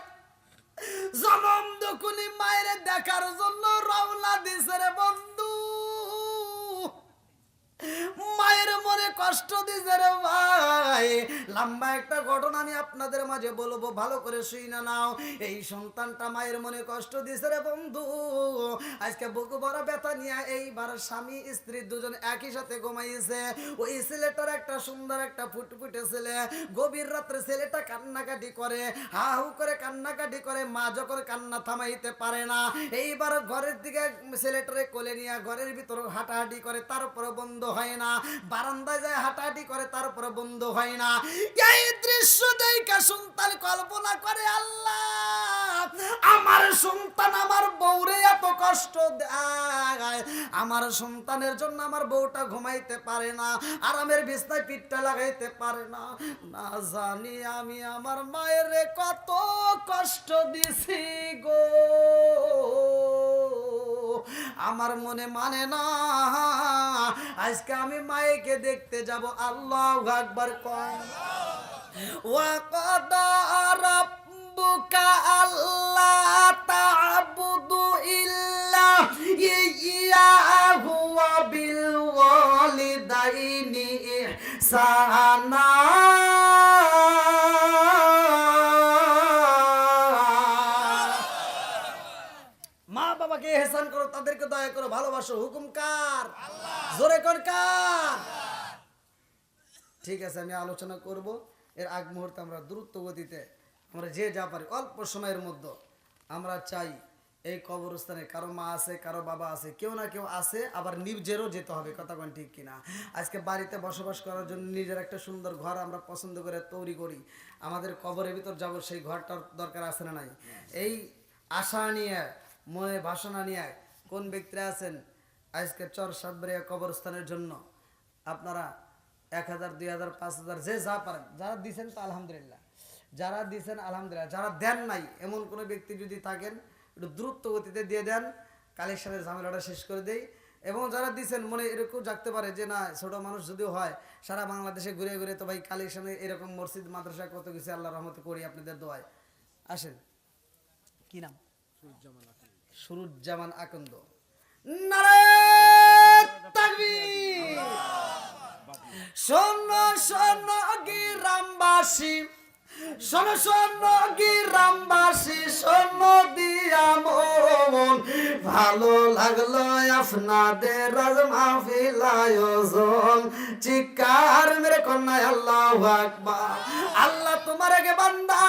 [SPEAKER 1] জনম দুকুনি মায়ের দেখার জন্য রওনা দিছে রে বন্ধু। মায়ের মনে কষ্ট দিছে রে ভাই। লম্বা একটা ঘটনা আমি আপনাদের মাঝে বলবো, ভালো করে শুইনা নাও। এই সন্তানটা মায়ের মনে কষ্ট দিছে রে বন্ধু। আজকে বুকু বড় ব্যথা নিয়ে এইবার স্বামী স্ত্রী দুজন একই সাথে ঘুমাইছে। ওই ছেলেটার একটা সুন্দর একটা ফুটফুটে ছেলে, গভীর রাত্রে ছেলেটা কান্নাকাটি করে, হা হু করে কান্নাকাটি করে। মা যখন কান্না থামাইতে পারে না, এইবার ঘরের দিকে ছেলেটারে কোলে নিয়ে ঘরের ভিতর হাঁটাহাঁটি করে, তারপরে বন্ধ হয় না। বারান্দায় যায় হাঁটাহাঁটি করে, তারপরে বন্ধ হয় না। এই দৃশ্য দেখে সন্তান কল্পনা করে, আল্লাহ আমার সন্তান আমার বউরে এত কষ্ট দেয়, আমার সন্তানের জন্য আমার বউটা ঘুমাইতে পারে না, আরামের বিছনায় পিঠটা লাগাইতে পারে না। না জানি আমি আমার মায়ের কত কষ্ট দিছি গো, আমার মনে মানে না। আজকে আমি মায়েকে দেখতে যাব। আল্লাহু আকবার কম। ওয়া কাদা রাব্বুকা আল্লা তা'বুদু ইল্লা ইয়্যাহু ওয়া বিল ওয়ালিদাইনি ইহসানা। মা বাবাকে ইহসান করো, তাদেরকে দয়া করো, ভালোবাসো। হুকুম কার? জোরে কর কার? ঠিক আছে, আমি আলোচনা করব। এর আগ মুহূর্তে আমরা দ্রুত গতিতে আমরা যে যা পারি অল্প সময়ের মধ্যে আমরা চাই এই কবরস্থানে কারো মা আছে, কারো বাবা আছে, কেউ না কেউ আছে, আবার নিজেরও যেতে হবে, কথা কোন ঠিক কিনা? আজকে বাড়িতে বসবাস করার জন্য নিজের একটা সুন্দর ঘর আমরা পছন্দ করে তৈরি করি, আমাদের কবরের ভিতর যাব, সেই ঘরটার দরকার আছে না নাই? এই আশা নিয়ে, মনে বাসনা নিয়ে কোন ব্যক্তিরা আছেন আজকে চর সাতবাড়িয়া কবরস্থানের জন্য আপনারা 1000, 2000, 5000 যে যা পারেন, যারা দিচ্ছেন তো আলহামদুলিল্লাহ, যারা দিচ্ছেন আলহামদুলিল্লাহ, যারা দেন নাই এমন কোনো ব্যক্তি যদি থাকেন একটু দ্রুত গতিতে দিয়ে দেন, কালেকশনের ঝামেলাটা শেষ করে দেই। এবং যারা দিচ্ছেন মনে এরকম জাগতে পারে যে না ছোট মানুষ যদিও হয়, সারা বাংলাদেশে ঘুরে ঘুরে তো ভাই কালেকশনে এরকম মসজিদ মাদ্রাসা কত কিছু আল্লাহ রহমতে করি আপনাদের দোয়ায়। আসেন, কি নাম? সুরুজ্জামান আকন্দ। নারায়ে তাকবীর। শোনো শোনো গ্রামবাসী, শোনো শোনো গ্রামবাসী, শোনো দিয়া মন, ভালো লাগলো আপনাদের আজ মাহফিল আয়োজন। চিৎকার মেরে কন্যায় আল্লাহু আকবার। আল্লাহ তোমার আগে বান্দা,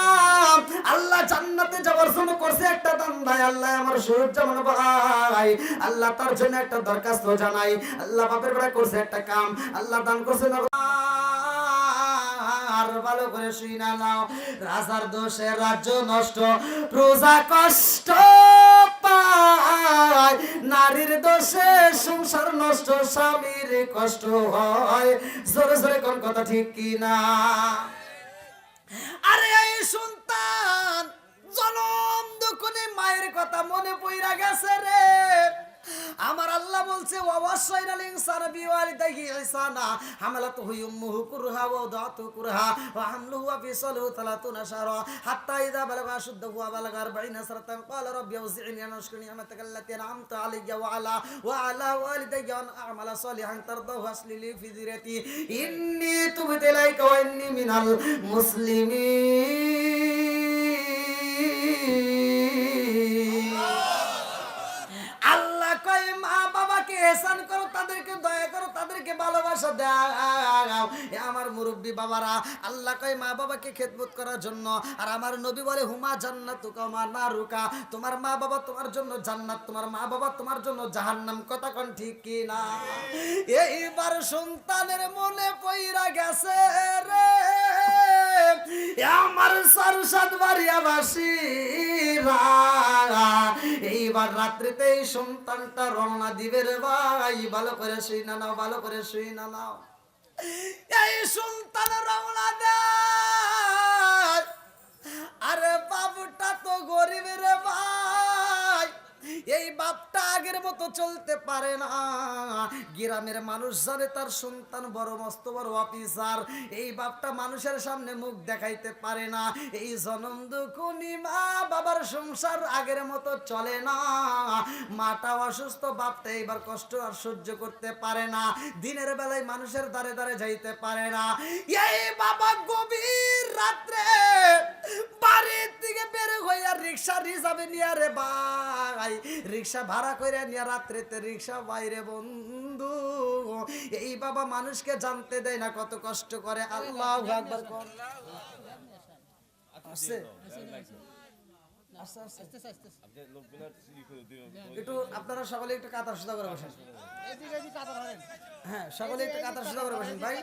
[SPEAKER 1] আল্লাহ জান্নাতে যাওয়ার জন্য করছে একটা দান্দায়, আল্লাহ আমার সুরুজ্জামান ভাই, আল্লাহ তার জন্য একটা দরখাস্ত জানাই। আল্লাহ বাপের বেড়া করছে একটা কাম, আল্লাহ দান করছে না, আর ভালো করে শুইনা নাও। রাজার দোষে রাজ্য নষ্ট, প্রজা কষ্ট পায়, নারীর দোষে সংসার নষ্ট, স্বামীর কষ্ট হয়। জোরে জোরে কোন কথা ঠিক কি না? আরে এই সন্তান জনম দুঃখনে মায়ের কথা মনে পইরা গেছে রে। আমার আল্লাহ বলছে ওয়াসাইনাল ইনসানা বিওয়ালিদাইহি ইহসানা, হামালাতুহু উম্মুহু কুরহা ওয়া ওয়াদাতুহু কুরহা ওয়া হামলুহু ওয়া ফিসালুহু 30 শাহরা হাত্তা ইযা বালাগা আশুদ্দাহু ওয়া বালাগা 40 সানাতান ক্বালা রাব্বি আউজি'নি আন আশকুরা নি'মাতাকা আল্লাতী আন'আমতা আলাইয়া ওয়া আলা ওয়ালিদাইয়া আন আ'মালা সালিহান তারদাহু আসলি লি ফি যিররিয়াতি ইন্নী তুবতু ইলাইকা ওয়া ইন্নী মিনাল মুসলিমিন। আল্লাহ কয় মা বাবাকে এহসান করো, তাদেরকে দয়া করো, তাদেরকে ভালোবাসা দাও। এ আমার মুরব্বী বাবারা, আল্লাহ কয় মা বাবাকে খেদমত করার জন্য। আর আমার নবী বলে হুমা জান্নাতুকা মা নারুকা, তোমার মা বাবা তোমার জন্য জান্নাত, তোমার মা বাবা তোমার জন্য জাহান্নাম। কথা কোন ঠিক কি না? এইবার সন্তানের মনে পইরা গেছে রে আমার সারসাদ বাড়িয়াবাসীরা, এইবার রাত্রিতে এই সন্তানটা রওনা দিবে রে ভাই, ভালো করে শুই না নাও, ভালো করে শুই না নাও। এই সন্তান রওনা দেয়, আরে বাবুটা তো গরিব রে ভাই, এই বাপটা আগের মতো চলতে পারে না। গ্রামের মানুষ জানে তার সন্তান বড় মস্ত বড় অফিসার, এই বাপটা মানুষের সামনে মুখ দেখাইতে পারে না। এই জনম দুঃখনি মা বাবার সংসার আগের মতো চলে না, মাটা অসুস্থ, বাপটা এইবার কষ্ট আর সহ্য করতে পারে না, দিনের বেলায় মানুষের দ্বারে দ্বারে যাইতে পারে না। এই বাবা গভীর রাত্রে বাড়ির দিকে বের হইয়া রিক্সা রিজার্ভে নিয়ে রে ভাই, রিক্সা ভাড়া করে নিয়ে রাত্রিতে রিক্সা বাইরে বন্ধু, এই বাবা মানুষকে জানতে দেয় না কত কষ্ট করে। আল্লাহু আকবার। আসছে একটু আপনারা সকলে একটু কাতার সোজা করে বসেন। হ্যাঁ সকলে একটু কাতার সোজা করে বসেন ভাই,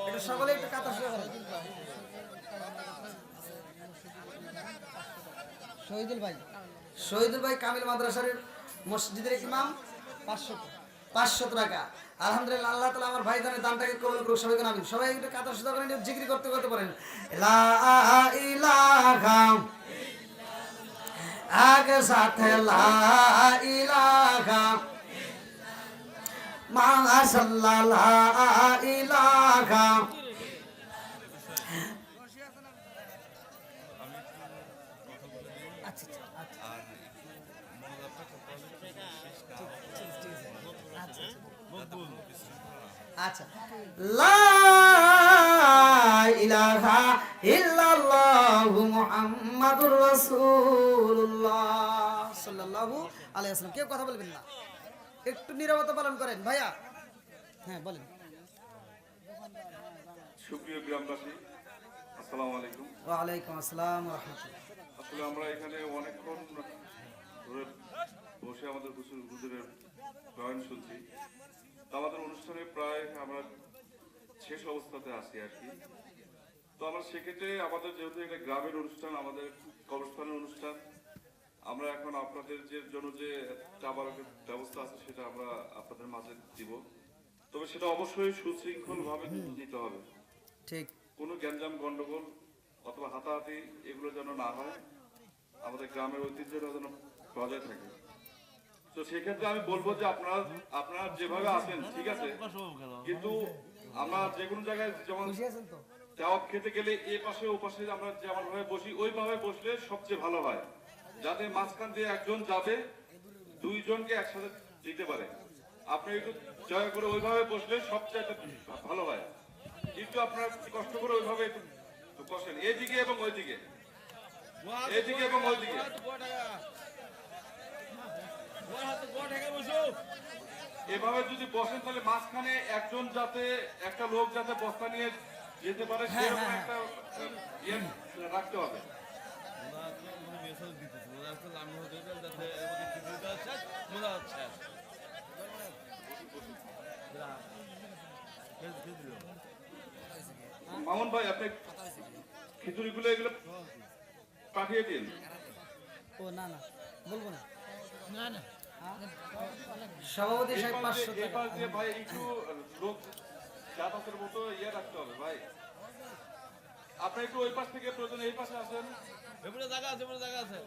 [SPEAKER 1] একটু সকলে একটু কাতার সোজা করেন। শহীদুল ভাই কামিল মাদ্রাসার মসজিদের ইমাম, 500 টাকা। আলহামদুলিল্লাহ, আল্লাহ তাআলা আমার ভাইজানের দানটাকে কবুল করুক। সবাই আমিন। সবাই একটু কাতার সুদা করেন, জিকির করতে করতে পারেন লা ইলাহা আগে সাথে লা ইলাহা মাশাআল্লাহ লা ইলাহা। আচ্ছা, লা ইলাহা ইল্লাল্লাহু মুহাম্মাদুর রাসূলুল্লাহ সাল্লাল্লাহু আলাইহি ওয়াসাল্লাম। কেউ কথা বলবেন না, একটু নীরবতা পালন করেন ভাইয়া। হ্যাঁ বলেন।
[SPEAKER 3] সুপ্রিয় গ্রামবাসী, আসসালামু আলাইকুম।
[SPEAKER 1] ওয়ালাইকুম আসসালাম রহমতুল্লাহ।
[SPEAKER 3] আসলে আমরা এখানে অনেকক্ষণ ধরে বসে আমাদের হুজুরের বয়ান শুনছি। তো আমাদের অনুষ্ঠানে প্রায় আমরা শেষ অবস্থাতে আছি আর কি। তো আমরা সেক্ষেত্রে আমাদের যেহেতু এটা গ্রামের অনুষ্ঠান, আমাদের কবরস্থানের অনুষ্ঠান, আমরা এখন আপনাদের জন্য যে চাবার ব্যবস্থা আছে সেটা আমরা আপনাদের মাঝে দিব। তবে সেটা অবশ্যই সুশৃঙ্খল ভাবে দিতে হবে।
[SPEAKER 1] ঠিক।
[SPEAKER 3] কোনো গ্যাঞ্জাম গন্ডগোল অথবা হাতাহাতি এগুলো যেন না হয়, আমাদের গ্রামের ঐতিহ্যটা যেন বজায় থাকে। তো সেক্ষেত্রে আমি বলবো যে আপনারা যেভাবে আছেন ঠিক আছে, কিন্তু আমরা যে কোনো জায়গায় যেমন চাওয়াব খেতে গেলে এ পাশে ও পাশে আমরা যেমন ভাবে বসি ওইভাবে বসলে সবচেয়ে ভালো হয়, যাতে মাঝখান দিয়ে একজন যাবে দুইজনকে একসাথে দিতে পারে। আপনি একটু দয়া করে ওইভাবে বসলে সবচেয়ে ভালো হয়, কিন্তু আপনারা কষ্ট করে ওইভাবে একটু বসেন, এদিকে এবং ওইদিকে, এদিকে এবং ওইদিকে। এভাবে যদি বসেন তাহলে মাঝখানে একজন যাতে একটা লোক যাতে বস্তা নিয়ে যেতে পারে সেরকম একটা ইয়ে রাখতে হবে। মামুন ভাই, আপনি খিচুড়িগুলো এগুলো পাঠিয়ে দিন।
[SPEAKER 1] ও না না বলবো না। সভাপতি সাহেব 500
[SPEAKER 3] এই
[SPEAKER 1] টাকা।
[SPEAKER 3] পাশ দিয়ে ভাই একটু লোক যাতায়াতের মতো ইয়ে রাখতে হবে ভাই। আপনি একটু ওই পাশ থেকে প্রয়োজন এই পাশে আসেন।
[SPEAKER 2] এবারে জায়গা আছে